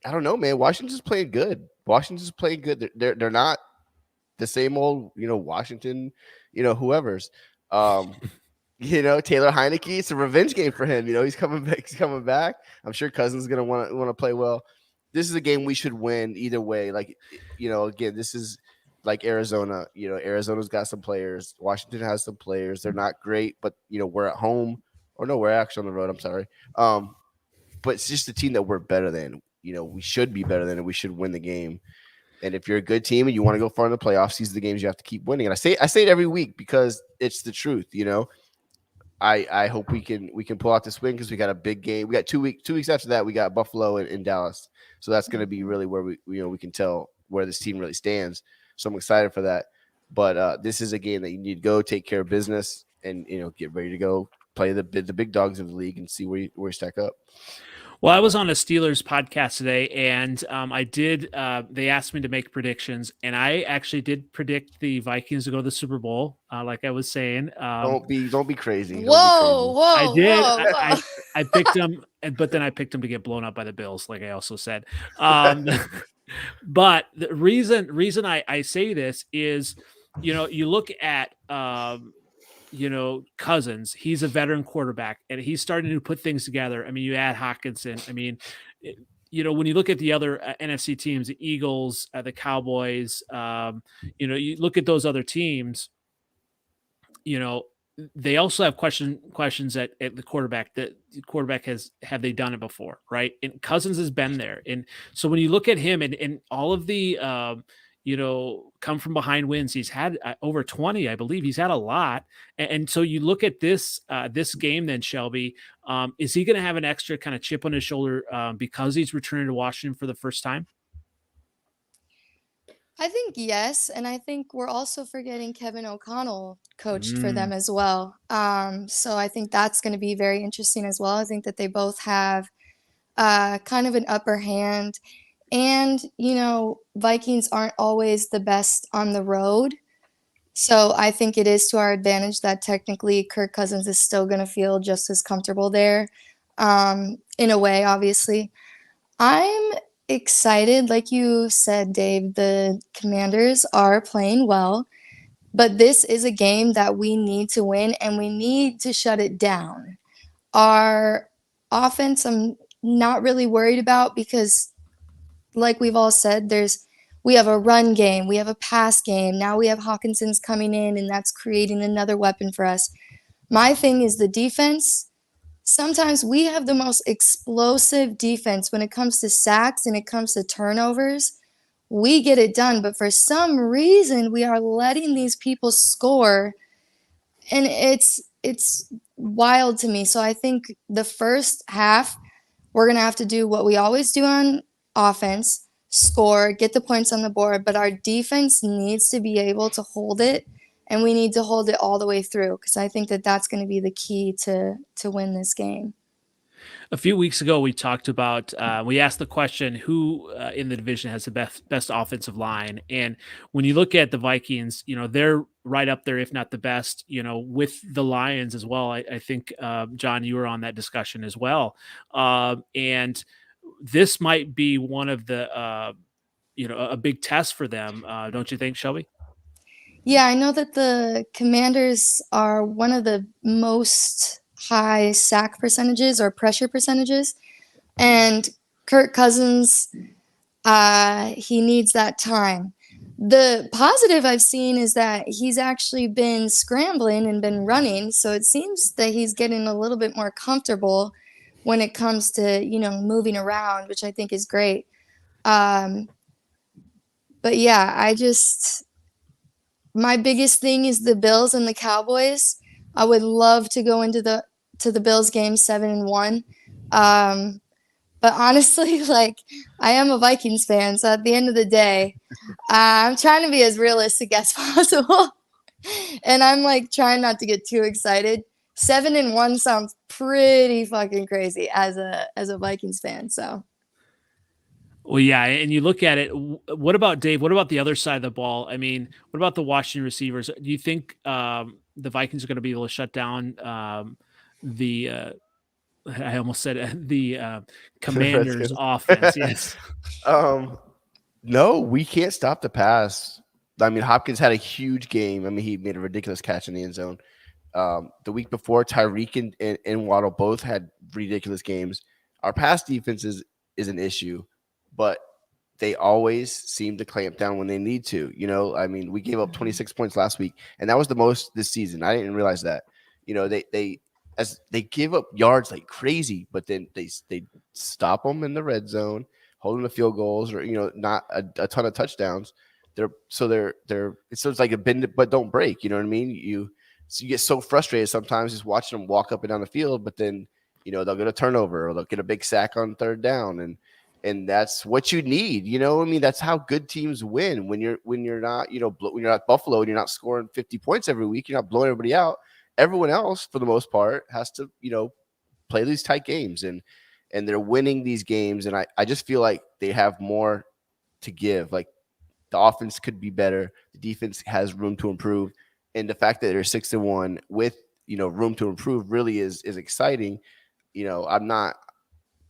I don't know, man. Washington's playing good. They're not the same old, Washington, whoever's. Taylor Heineke, it's a revenge game for him. He's coming back. I'm sure Cousins is gonna want to play well. This is a game we should win either way. Again, this is like Arizona. Arizona's got some players. Washington has some players. They're not great, but we're at home. Or no, we're actually on the road. I'm sorry. But it's just a team that we're better than. We should be better than, and we should win the game. And if you're a good team and you want to go far in the playoffs, these are the games you have to keep winning. And I say it every week because it's the truth. I hope we can pull out this win because we got a big game. We got 2 weeks after that. We got Buffalo and Dallas, so that's going to be really where we can tell where this team really stands. So I'm excited for that. But this is a game that you need to go take care of business and get ready to go play the big dogs of the league and see where you stack up. Well, I was on a Steelers podcast today, and I did. They asked me to make predictions, and I actually did predict the Vikings to go to the Super Bowl, like I was saying. Don't be crazy. Whoa! I did. Whoa. I picked them, but then I picked them to get blown up by the Bills, like I also said. But the reason I say this is, you look at Cousins. He's a veteran quarterback, and he's starting to put things together. I mean, you add Hawkinson. I mean, when you look at the other NFC teams, the Eagles, the Cowboys, you look at those other teams. They also have questions at the quarterback. That the quarterback have they done it before, right? And Cousins has been there, and so when you look at him and all of the come from behind wins, he's had over 20, I believe. He's had a lot, and so you look at this game, then Shelby, is he going to have an extra kind of chip on his shoulder because he's returning to Washington for the first time? I think yes, and I think we're also forgetting Kevin O'Connell coached for them as well. So I think that's going to be very interesting as well. I think that they both have kind of an upper hand, and Vikings aren't always the best on the road. So I think it is to our advantage that technically Kirk Cousins is still going to feel just as comfortable there, in a way, obviously. I'm excited. Like you said, Dave, the Commanders are playing well, but this is a game that we need to win, and we need to shut it down. Our offense, I'm not really worried about because, like we've all said, we have a run game, we have a pass game. Now we have Hawkinson's coming in, and that's creating another weapon for us. My thing is the defense. Sometimes we have the most explosive defense when it comes to sacks and it comes to turnovers. We get it done, but for some reason we are letting these people score, and it's wild to me. So I think the first half we're going to have to do what we always do on offense, score, get the points on the board, but our defense needs to be able to hold it. And we need to hold it all the way through because I think that that's going to be the key to win this game. A few weeks ago, we talked about, we asked the question, who in the division has the best offensive line? And when you look at the Vikings, they're right up there, if not the best, with the Lions as well. I think, John, you were on that discussion as well. And this might be one of the, a big test for them. Don't you think, Shelby? Yeah, I know that the Commanders are one of the most high sack percentages or pressure percentages. And Kirk Cousins, he needs that time. The positive I've seen is that he's actually been scrambling and been running. So it seems that he's getting a little bit more comfortable when it comes to, moving around, which I think is great. But yeah, my biggest thing is the Bills and the Cowboys. I would love to go into the Bills game 7-1. But honestly, I am a Vikings fan, so at the end of the day, I'm trying to be as realistic as possible. And I'm trying not to get too excited. 7-1 sounds pretty fucking crazy as a Vikings fan, so. Well, yeah, and you look at it. What about Dave? What about the other side of the ball? I mean, what about the Washington receivers? Do you think the Vikings are going to be able to shut down the? I almost said the Commanders' offense. Yes. No, we can't stop the pass. I mean, Hopkins had a huge game. I mean, he made a ridiculous catch in the end zone. The week before, Tyreek and Waddle both had ridiculous games. Our pass defense is an issue, but they always seem to clamp down when they need to. I mean, we gave up 26 points last week, and that was the most this season. I didn't realize that. They give up yards like crazy, but then they stop them in the red zone, holding the field goals, or not a ton of touchdowns. It's like a bend but don't break. You know what I mean? You get so frustrated sometimes just watching them walk up and down the field, but then they'll get a turnover or they'll get a big sack on third down, and that's what you need. I mean, that's how good teams win. When you're not when you're not Buffalo and you're not scoring 50 points every week, you're not blowing everybody out. Everyone else, for the most part, has to play these tight games, and they're winning these games. And I just feel like they have more to give. Like, the offense could be better, the defense has room to improve, and the fact that they're 6-1 with room to improve really is exciting. I'm not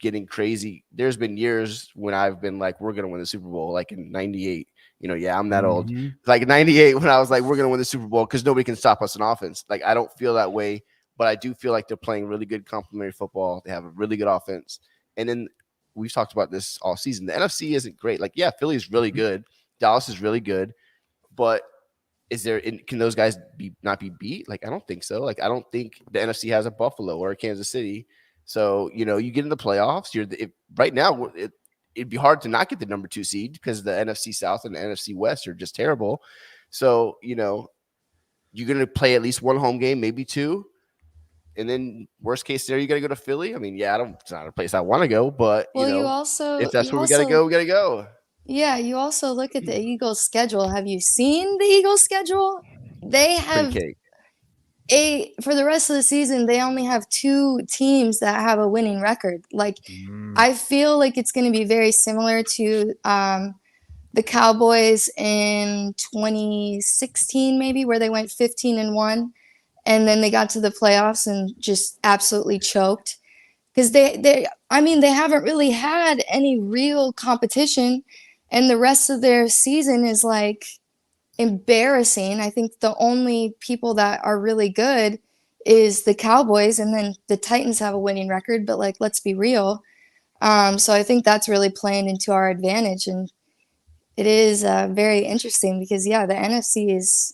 getting crazy. There's been years when I've been like, we're going to win the Super Bowl, like in 98. I'm that old. Like 98 when I was like, we're going to win the Super Bowl because nobody can stop us in offense. Like, I don't feel that way, but I do feel like they're playing really good complementary football. They have a really good offense. And then we've talked about this all season. The NFC isn't great. Like, yeah, Philly is really good. Dallas is really good. But can those guys not be beat? Like, I don't think so. Like, I don't think the NFC has a Buffalo or a Kansas City. So, you get in the playoffs. Right now, it'd be hard to not get the number 2 seed because the NFC South and the NFC West are just terrible. So, you're going to play at least one home game, maybe 2. And then worst case scenario, you got to go to Philly. I mean, it's not a place I want to go, but if that's where we got to go, we got to go. Yeah, you also look at the Eagles' schedule. Have you seen the Eagles' schedule? They have for the rest of the season, they only have 2 teams that have a winning record. Like, I feel like it's going to be very similar to the Cowboys in 2016, maybe, where they went 15-1, and then they got to the playoffs and just absolutely choked. Because they haven't really had any real competition, and the rest of their season is like embarrassing. I think the only people that are really good is the Cowboys, and then the Titans have a winning record, but like, let's be real. So I think that's really playing into our advantage, and it is very interesting because the NFC is,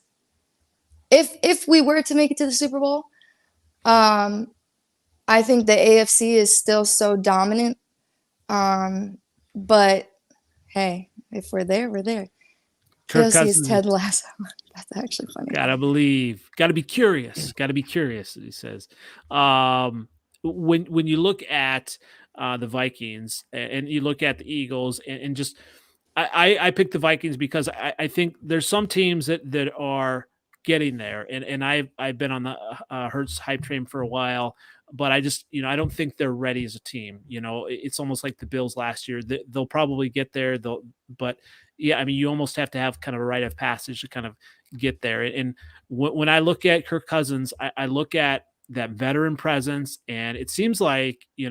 if we were to make it to the Super Bowl, I think the AFC is still so dominant. But hey, if we're there, we're there. Kirk KOC Cousins is Ted Lasso. That's actually funny. Gotta believe. Gotta be curious. Gotta be curious, he says. When you look at the Vikings and you look at the Eagles and just I picked the Vikings because I think there's some teams that are getting there, and I've been on the Hurts hype train for a while, but I just I don't think they're ready as a team. It's almost like the Bills last year. They'll probably get there, but yeah, I mean, you almost have to have kind of a rite of passage to kind of get there. And when I look at Kirk Cousins, I look at that veteran presence, and it seems like I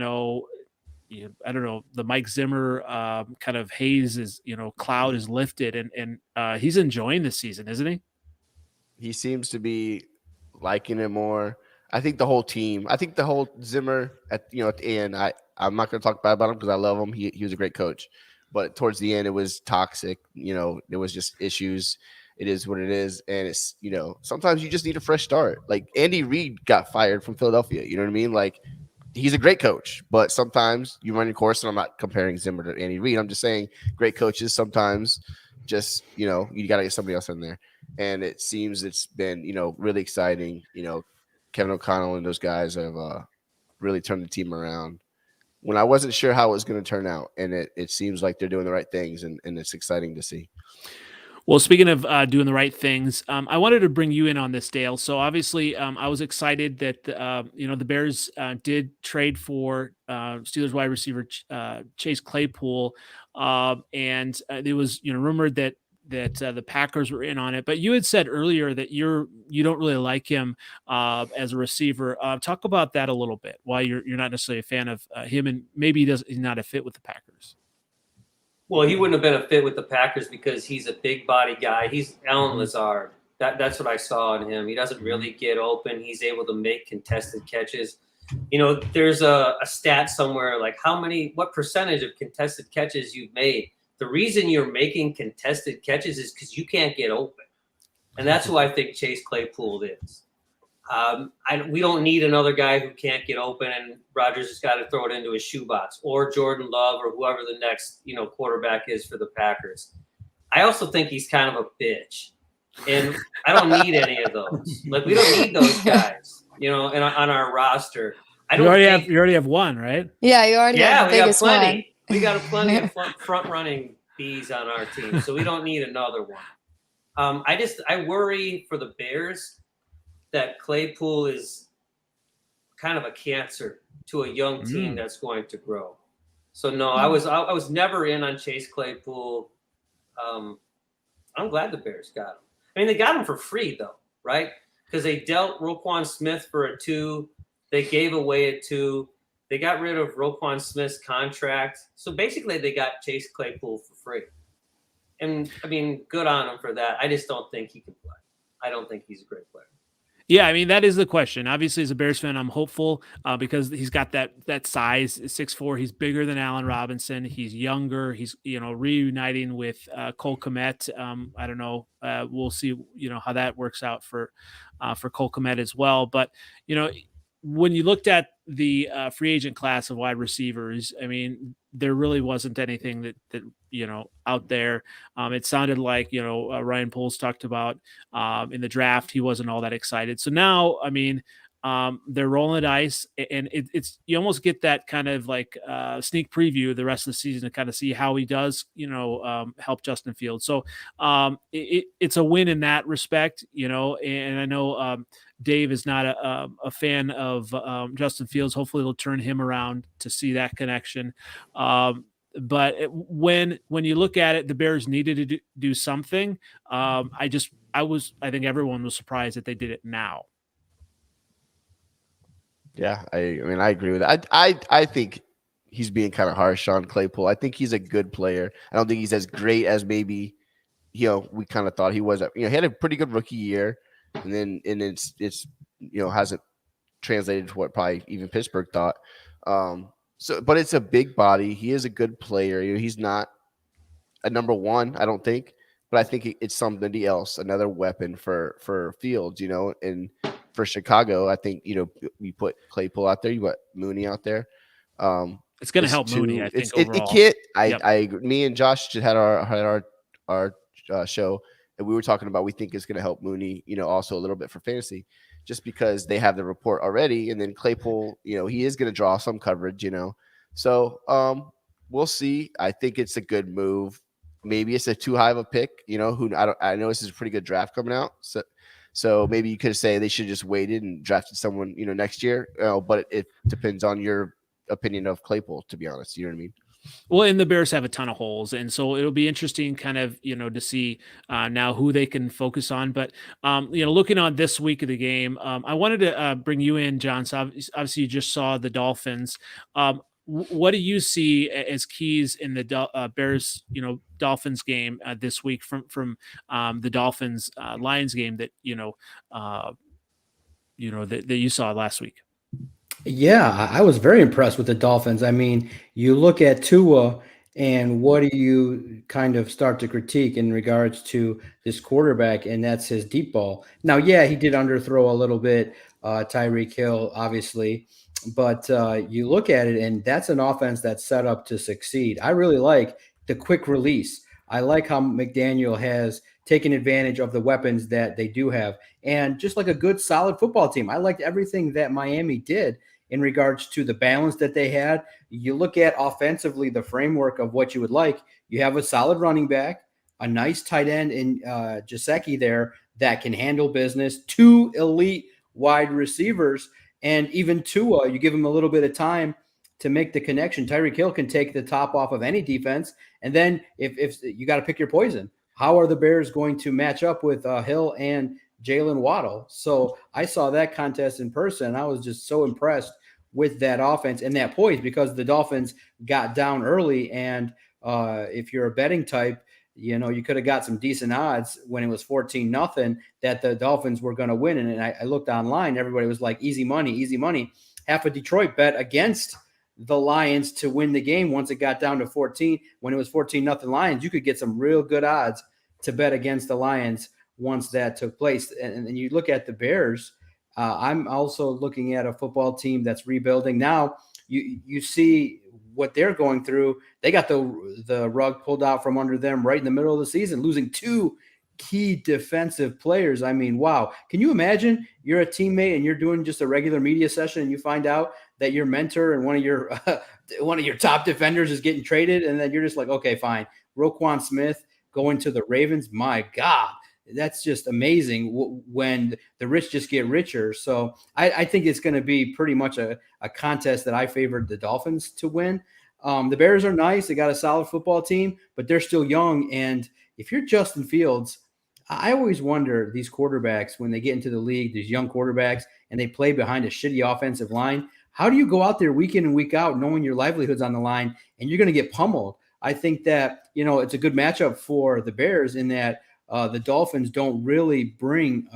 don't know, the Mike Zimmer kind of haze is cloud is lifted, and he's enjoying this season, isn't he? He seems to be liking it more. I think the whole team. I think the whole Zimmer at the end. I'm not going to talk bad about him because I love him. He was a great coach, but towards the end it was toxic. There was just issues. It is what it is, and it's sometimes you just need a fresh start. Like Andy Reid got fired from Philadelphia. You know what I mean? Like, he's a great coach, but sometimes you run your course. And I'm not comparing Zimmer to Andy Reid. I'm just saying great coaches sometimes just you got to get somebody else in there. And it seems it's been really exciting. Kevin O'Connell and those guys have really turned the team around. When I wasn't sure how it was going to turn out, and it seems like they're doing the right things, and it's exciting to see. Well, speaking of doing the right things, I wanted to bring you in on this, Dale. So obviously, I was excited that the Bears did trade for Steelers wide receiver Chase Claypool, and it was rumored that the Packers were in on it. But you had said earlier that you don't really like him as a receiver. Talk about that a little bit. Why you're not necessarily a fan of him, and maybe he's not a fit with the Packers. Well, he wouldn't have been a fit with the Packers because he's a big body guy. He's Alan Lazard. That's what I saw in him. He doesn't really get open. He's able to make contested catches. There's a stat somewhere like what percentage of contested catches you've made. The reason you're making contested catches is because you can't get open. And that's who I think Chase Claypool is. We don't need another guy who can't get open, and Rodgers has got to throw it into his shoebox, or Jordan Love, or whoever the next quarterback is for the Packers. I also think he's kind of a bitch, and I don't need any of those. Like, we don't need those guys, on our roster. You already have one, right? Yeah, you already have the biggest plenty. one. We got plenty of front running bees on our team, so we don't need another one. I worry for the Bears that Claypool is kind of a cancer to a young team that's going to grow. So no, I was never in on Chase Claypool. I'm glad the Bears got him. I mean, they got him for free though, right? Because they dealt Roquan Smith for a 2. They gave away a 2. They got rid of Roquan Smith's contract. So basically they got Chase Claypool for free. And I mean, good on him for that. I just don't think he can play. I don't think he's a great player. Yeah, I mean, that is the question. Obviously, as a Bears fan, I'm hopeful because he's got that size, 6'4". He's bigger than Allen Robinson. He's younger. He's, reuniting with Cole Kmet. I don't know. We'll see, how that works out for Cole Kmet as well. But, when you looked at the free agent class of wide receivers, I mean, there really wasn't anything that out there. It sounded like, Ryan Poles talked about in the draft, he wasn't all that excited. So now, I mean, they're rolling the dice, and it's you almost get that kind of like sneak preview of the rest of the season to kind of see how he does, help Justin Fields. So it's a win in that respect, and I know Dave is not a fan of Justin Fields. Hopefully it'll turn him around to see that connection. But when you look at it, the Bears needed to do something. I think everyone was surprised that they did it now. Yeah, I mean, I agree with that. I think he's being kind of harsh on Claypool. I think he's a good player. I don't think he's as great as maybe, we kind of thought he was. He had a pretty good rookie year, and it's hasn't translated to what probably even Pittsburgh thought. But it's a big body. He is a good player. He's not a number one, I don't think, but I think it's somebody else, another weapon for Fields, and for Chicago, I think, we put Claypool out there, you put Mooney out there. It's going to help Mooney, I think, overall. It can't. I agree. Me and Josh just had our show, and we were talking about we think it's going to help Mooney, also a little bit for fantasy, just because they have the report already, and then Claypool, he is going to draw some coverage, So we'll see. I think it's a good move. Maybe it's a too high of a pick, I know this is a pretty good draft coming out, so maybe you could say they should just waited and drafted someone, next year. But it depends on your opinion of Claypool, to be honest. You know what I mean? Well, and the Bears have a ton of holes, and so it'll be interesting kind of, to see now who they can focus on. But, looking on this week of the game, I wanted to bring you in, John. So obviously you just saw the Dolphins. What do you see as keys in the Bears, Dolphins game this week from the Dolphins Lions game that, that you saw last week? Yeah, I was very impressed with the Dolphins. I mean, you look at Tua, and what do you kind of start to critique in regards to this quarterback, and that's his deep ball. Now, yeah, he did underthrow a little bit, Tyreek Hill, obviously, but you look at it, and that's an offense that's set up to succeed. I really like the quick release. I like how McDaniel has taken advantage of the weapons that they do have. And just like a good, solid football team, I liked everything that Miami did in regards to the balance that they had. You look at offensively the framework of what you would like. You have a solid running back, a nice tight end in Gesicki there that can handle business, two elite wide receivers, and even Tua, you give him a little bit of time to make the connection. Tyreek Hill can take the top off of any defense. And then if you got to pick your poison, how are the Bears going to match up with Hill and Jalen Waddle? So I saw that contest in person, and I was just so impressed with that offense and that poise, because the Dolphins got down early. And if you're a betting type, you could have got some decent odds when it was 14-0 that the Dolphins were going to win. And I looked online, everybody was like, easy money, easy money. Half of Detroit bet against the Lions to win the game once it got down to 14. When it was 14-0 Lions, you could get some real good odds to bet against the Lions once that took place. And then you look at the Bears. I'm also looking at a football team that's rebuilding. Now you see what they're going through. They got the rug pulled out from under them right in the middle of the season, losing two key defensive players. I mean, wow. Can you imagine you're a teammate and you're doing just a regular media session and you find out that your mentor and one of your top defenders is getting traded, and then you're just like, okay, fine. Roquan Smith going to the Ravens. My God, that's just amazing when the rich just get richer. So I think it's going to be pretty much a contest that I favored the Dolphins to win. The Bears are nice. They got a solid football team, but they're still young. And if you're Justin Fields, I always wonder, these quarterbacks, when they get into the league, these young quarterbacks, and they play behind a shitty offensive line, how do you go out there week in and week out knowing your livelihood's on the line and you're going to get pummeled? I think that, it's a good matchup for the Bears in that the Dolphins don't really bring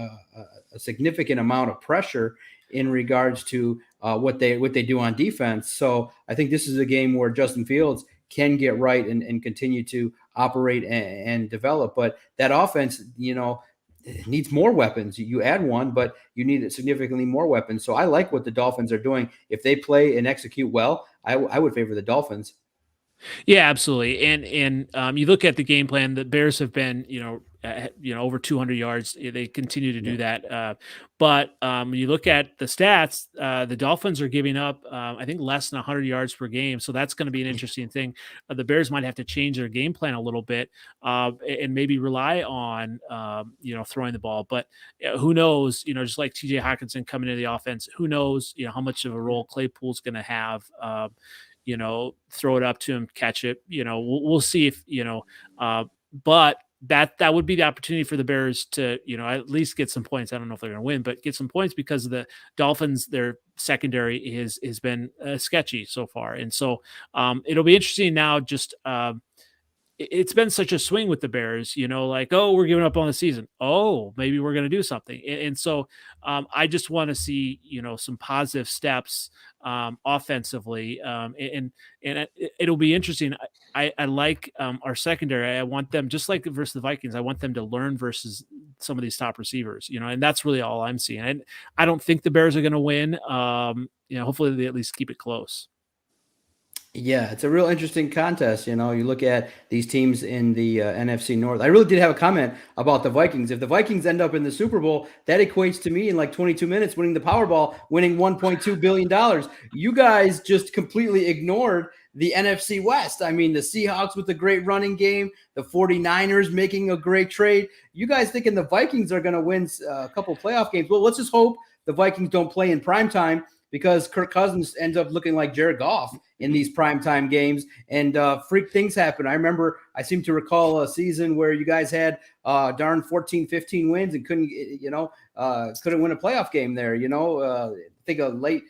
a significant amount of pressure in regards to what they do on defense. So I think this is a game where Justin Fields can get right and continue to operate and develop. But that offense, needs more weapons. You add one, but you need significantly more weapons. So I like what the Dolphins are doing. If they play and execute well, I would favor the Dolphins. Yeah, absolutely. And you look at the game plan, the Bears have been, over 200 yards. They continue to do that. But when you look at the stats, the Dolphins are giving up, I think, less than 100 yards per game. So that's going to be an interesting thing. The Bears might have to change their game plan a little bit and maybe rely on, throwing the ball. But who knows, just like TJ Hawkinson coming into the offense, who knows, how much of a role Claypool's going to have. Throw it up to him, catch it. We'll see if, but that would be the opportunity for the Bears to, at least get some points. I don't know if they're going to win, but get some points because of the Dolphins, their secondary has been sketchy so far. And so it'll be interesting now. Just it's been such a swing with the Bears, like, oh, we're giving up on the season. Oh, maybe we're going to do something. And so I just want to see, some positive steps offensively. And it'll be interesting. I like our secondary. I want them, just like versus the Vikings, I want them to learn versus some of these top receivers, and that's really all I'm seeing. And I don't think the Bears are going to win. Hopefully they at least keep it close. Yeah, it's a real interesting contest. You look at these teams in the NFC North. I really did have a comment about the Vikings. If the Vikings end up in the Super Bowl, that equates to me in like 22 minutes winning the Powerball, winning $1.2 billion. You guys just completely ignored the NFC West. I mean, the Seahawks with a great running game, the 49ers making a great trade. You guys thinking the Vikings are going to win a couple playoff games. Well, let's just hope the Vikings don't play in primetime, because Kirk Cousins ends up looking like Jared Goff in these primetime games, and freak things happen. I seem to recall a season where you guys had darn 14, 15 wins and couldn't win a playoff game there. I think a late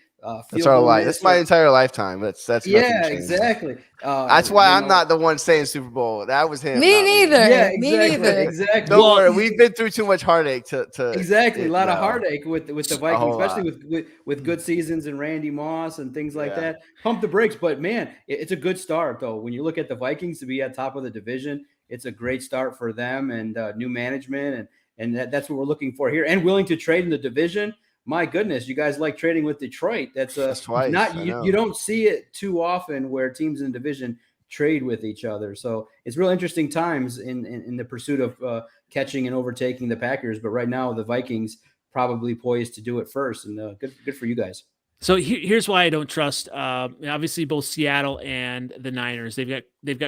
that's our life. That's my entire lifetime. That's yeah, exactly. That's why I'm not the one saying Super Bowl. That was him. Me neither. Yeah, Me neither. Exactly. Don't worry, we've been through too much heartache to exactly a lot of heartache with the Vikings, especially with good seasons and Randy Moss and things like that. Pump the brakes, but man, it's a good start though. When you look at the Vikings to be at top of the division, it's a great start for them and new management, and that's what we're looking for here. And willing to trade in the division. My goodness, you guys like trading with Detroit. That's twice. You don't see it too often where teams in the division trade with each other. So it's real interesting times in the pursuit of catching and overtaking the Packers. But right now, the Vikings probably poised to do it first, and good for you guys. So here's why I don't trust. Obviously, both Seattle and the Niners, they've got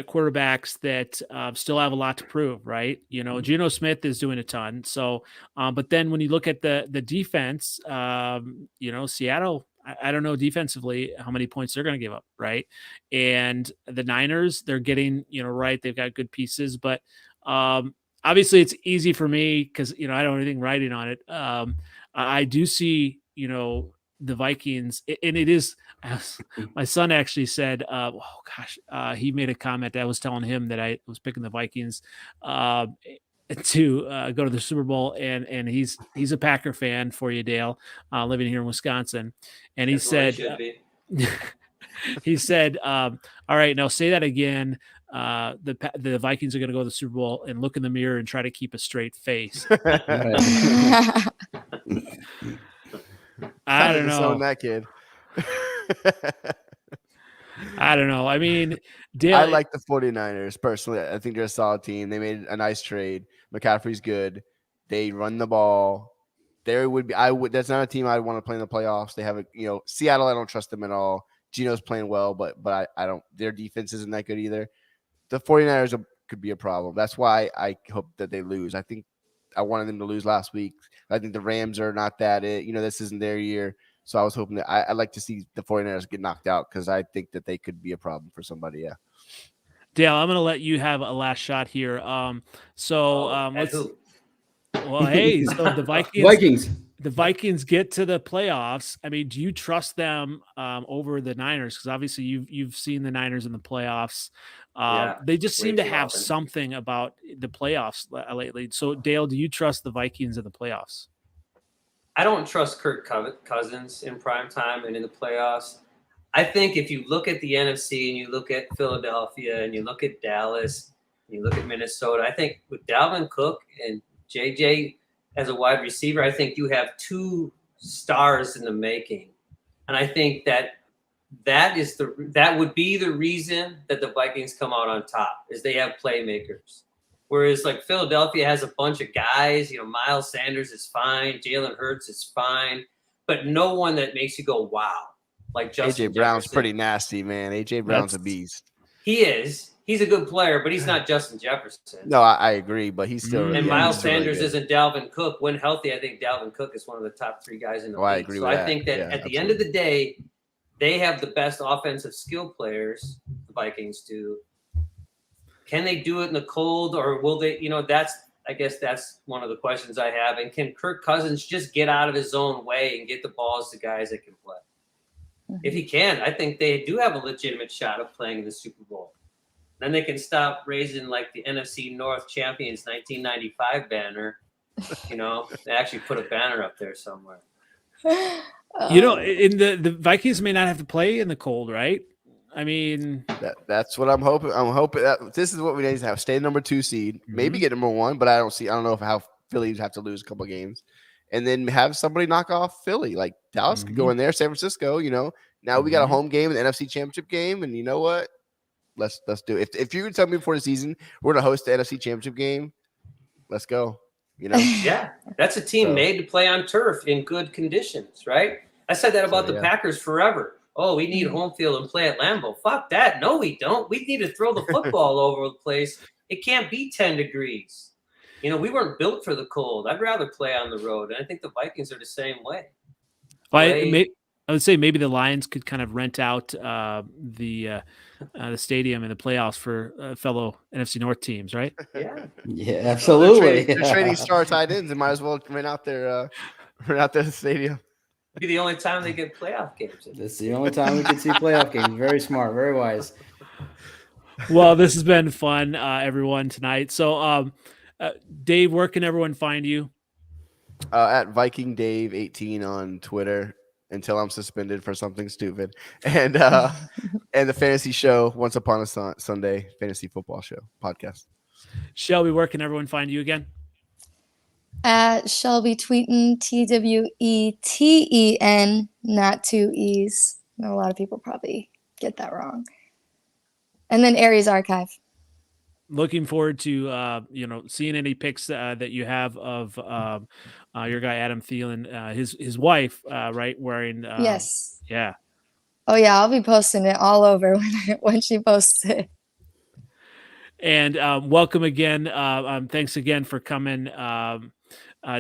quarterbacks that still have a lot to prove, right? Geno Smith is doing a ton. So, but then when you look at the defense, Seattle, I don't know defensively how many points they're going to give up, right? And the Niners, they're getting right. They've got good pieces, but obviously it's easy for me because I don't have anything writing on it. I do see the Vikings, and it is, my son actually said, he made a comment. I was telling him that I was picking the Vikings to go to the Super Bowl, and he's a Packer fan for you, Dale, living here in Wisconsin. And he said, all right, now say that again. The Vikings are going to go to the Super Bowl, and look in the mirror and try to keep a straight face. I don't know. That kid. I don't know. I mean, I like the 49ers personally. I think they're a solid team. They made a nice trade. McCaffrey's good. They run the ball. That's not a team I'd want to play in the playoffs. They have Seattle. I don't trust them at all. Geno's playing well, but I don't. Their defense isn't that good either. The 49ers could be a problem. That's why I hope that they lose. I wanted them to lose last week. I think the Rams are not that this isn't their year. So I was hoping that I'd like to see the 49ers get knocked out because I think that they could be a problem for somebody. Yeah. Dale, I'm going to let you have a last shot here. Well, hey, so the Vikings. the Vikings get to the playoffs, I mean, do you trust them over the Niners? Because obviously you've seen the Niners in the playoffs. They just way seem to too have often. something about the playoffs lately. So, Dale, do you trust the Vikings in the playoffs? I don't trust Kirk Cousins in prime time and in the playoffs. I think if you look at the NFC and you look at Philadelphia and you look at Dallas and you look at Minnesota, I think with Dalvin Cook and JJ as a wide receiver, I think you have two stars in the making. And I think that would be the reason that the Vikings come out on top, is they have playmakers. Whereas like Philadelphia has a bunch of guys, Miles Sanders is fine, Jalen Hurts is fine, but no one that makes you go, wow. Like Justin AJ Brown's Jefferson. pretty nasty, man. AJ Brown's a beast. He is. He's a good player, but he's not Justin Jefferson. No, I agree, but he's still. And yeah, Miles he's still Sanders really isn't Dalvin Cook. When healthy, I think Dalvin Cook is one of the top 3 guys in the league. I agree so with I that. think that at the end of the day, they have the best offensive skill players. The Vikings do. Can they do it in the cold, or will they? I guess that's one of the questions I have. And can Kirk Cousins just get out of his own way and get the balls to guys that can play? If he can, I think they do have a legitimate shot of playing in the Super Bowl. Then they can stop raising like the NFC North champions 1995 banner. They actually put a banner up there somewhere. In the Vikings may not have to play in the cold, right? I mean, that's what I'm hoping. I'm hoping that this is what we need to have: stay number 2 seed, maybe get number 1, but I don't know how Phillies have to lose a couple of games, and then have somebody knock off Philly. Like Dallas could go in there, San Francisco. Now we got a home game, an NFC Championship game, and you know what? Let's do it. If you could tell me before the season we're gonna host the NFC Championship game, let's go. Yeah, that's a team made to play on turf in good conditions, right? I said that about the Packers forever. Oh, we need home field and play at Lambeau. Fuck that. No, we don't. We need to throw the football over the place. It can't be 10 degrees. We weren't built for the cold. I'd rather play on the road, and I think the Vikings are the same way. I would say maybe the Lions could kind of rent out the stadium in the playoffs for fellow NFC North teams, right? Yeah, absolutely. They're trading star tight ends and might as well rent out their stadium. Be the only time they get playoff games. That's the only time we can see playoff games. Very smart, very wise. Well, this has been fun, everyone, tonight. So, Dave, where can everyone find you? At Viking Dave 18 on Twitter until I'm suspended for something stupid, and the fantasy show Once Upon a Sunday fantasy football show podcast. Shelby, where can everyone find you again? At Shelby Tweten, Tweten, not 2 E's. I know a lot of people probably get that wrong. And then Aries Archive. Looking forward to seeing any pics that you have of your guy Adam Thielen, his wife, right, wearing. Yes. Yeah. Oh yeah, I'll be posting it all over when she posts it. And welcome again. Thanks again for coming,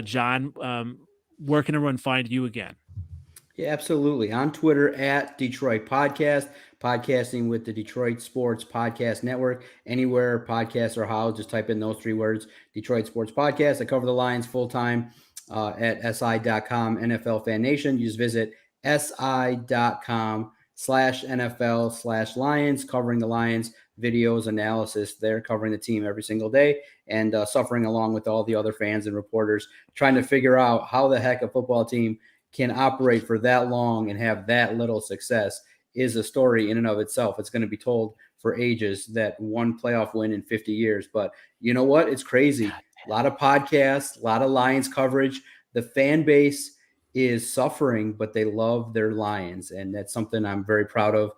John. Where can everyone find you again? Yeah, absolutely. On Twitter at Detroit Podcast, podcasting with the Detroit Sports Podcast Network. Anywhere podcasts are housed, just type in those 3 words, Detroit Sports Podcast. I cover the Lions full-time at si.com, NFL Fan Nation. You just visit si.com/NFL/Lions, covering the Lions, videos, analysis. They're covering the team every single day and suffering along with all the other fans and reporters, trying to figure out how the heck a football team can operate for that long and have that little success is a story in and of itself. It's going to be told for ages, that one playoff win in 50 years. But you know what? It's crazy. A lot of podcasts, a lot of Lions coverage. The fan base is suffering, but they love their Lions. And that's something I'm very proud of,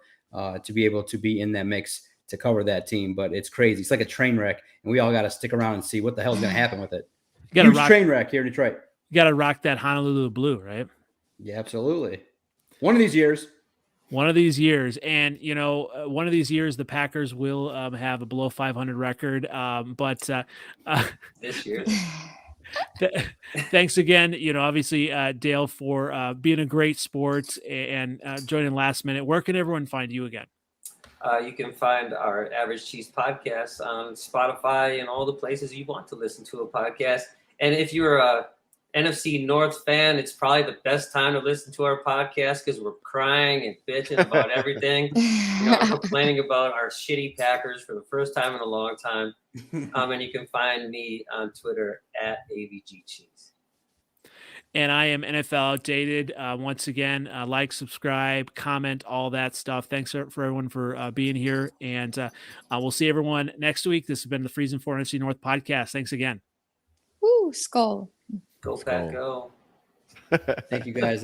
to be able to be in that mix to cover that team. But it's crazy. It's like a train wreck, and we all got to stick around and see what the hell is going to happen with it. Huge train wreck here in Detroit. You got to rock that Honolulu blue, right? Yeah, absolutely. One of these years. And, one of these years, the Packers will have a below 500 record. But this year. Thanks again, obviously, Dale, for being a great sport and joining last minute. Where can everyone find you again? You can find our Average Cheese podcast on Spotify and all the places you want to listen to a podcast. And if you're NFC North fan, it's probably the best time to listen to our podcast because we're crying and bitching about everything. We're complaining about our shitty Packers for the first time in a long time. And you can find me on Twitter at AVGCheese. And I am NFL Outdated. Once again, like, subscribe, comment, all that stuff. Thanks for everyone for being here. And we'll see everyone next week. This has been the Freezin for NFC North podcast. Thanks again. Woo, skull. Go Pack, go. Thank you guys.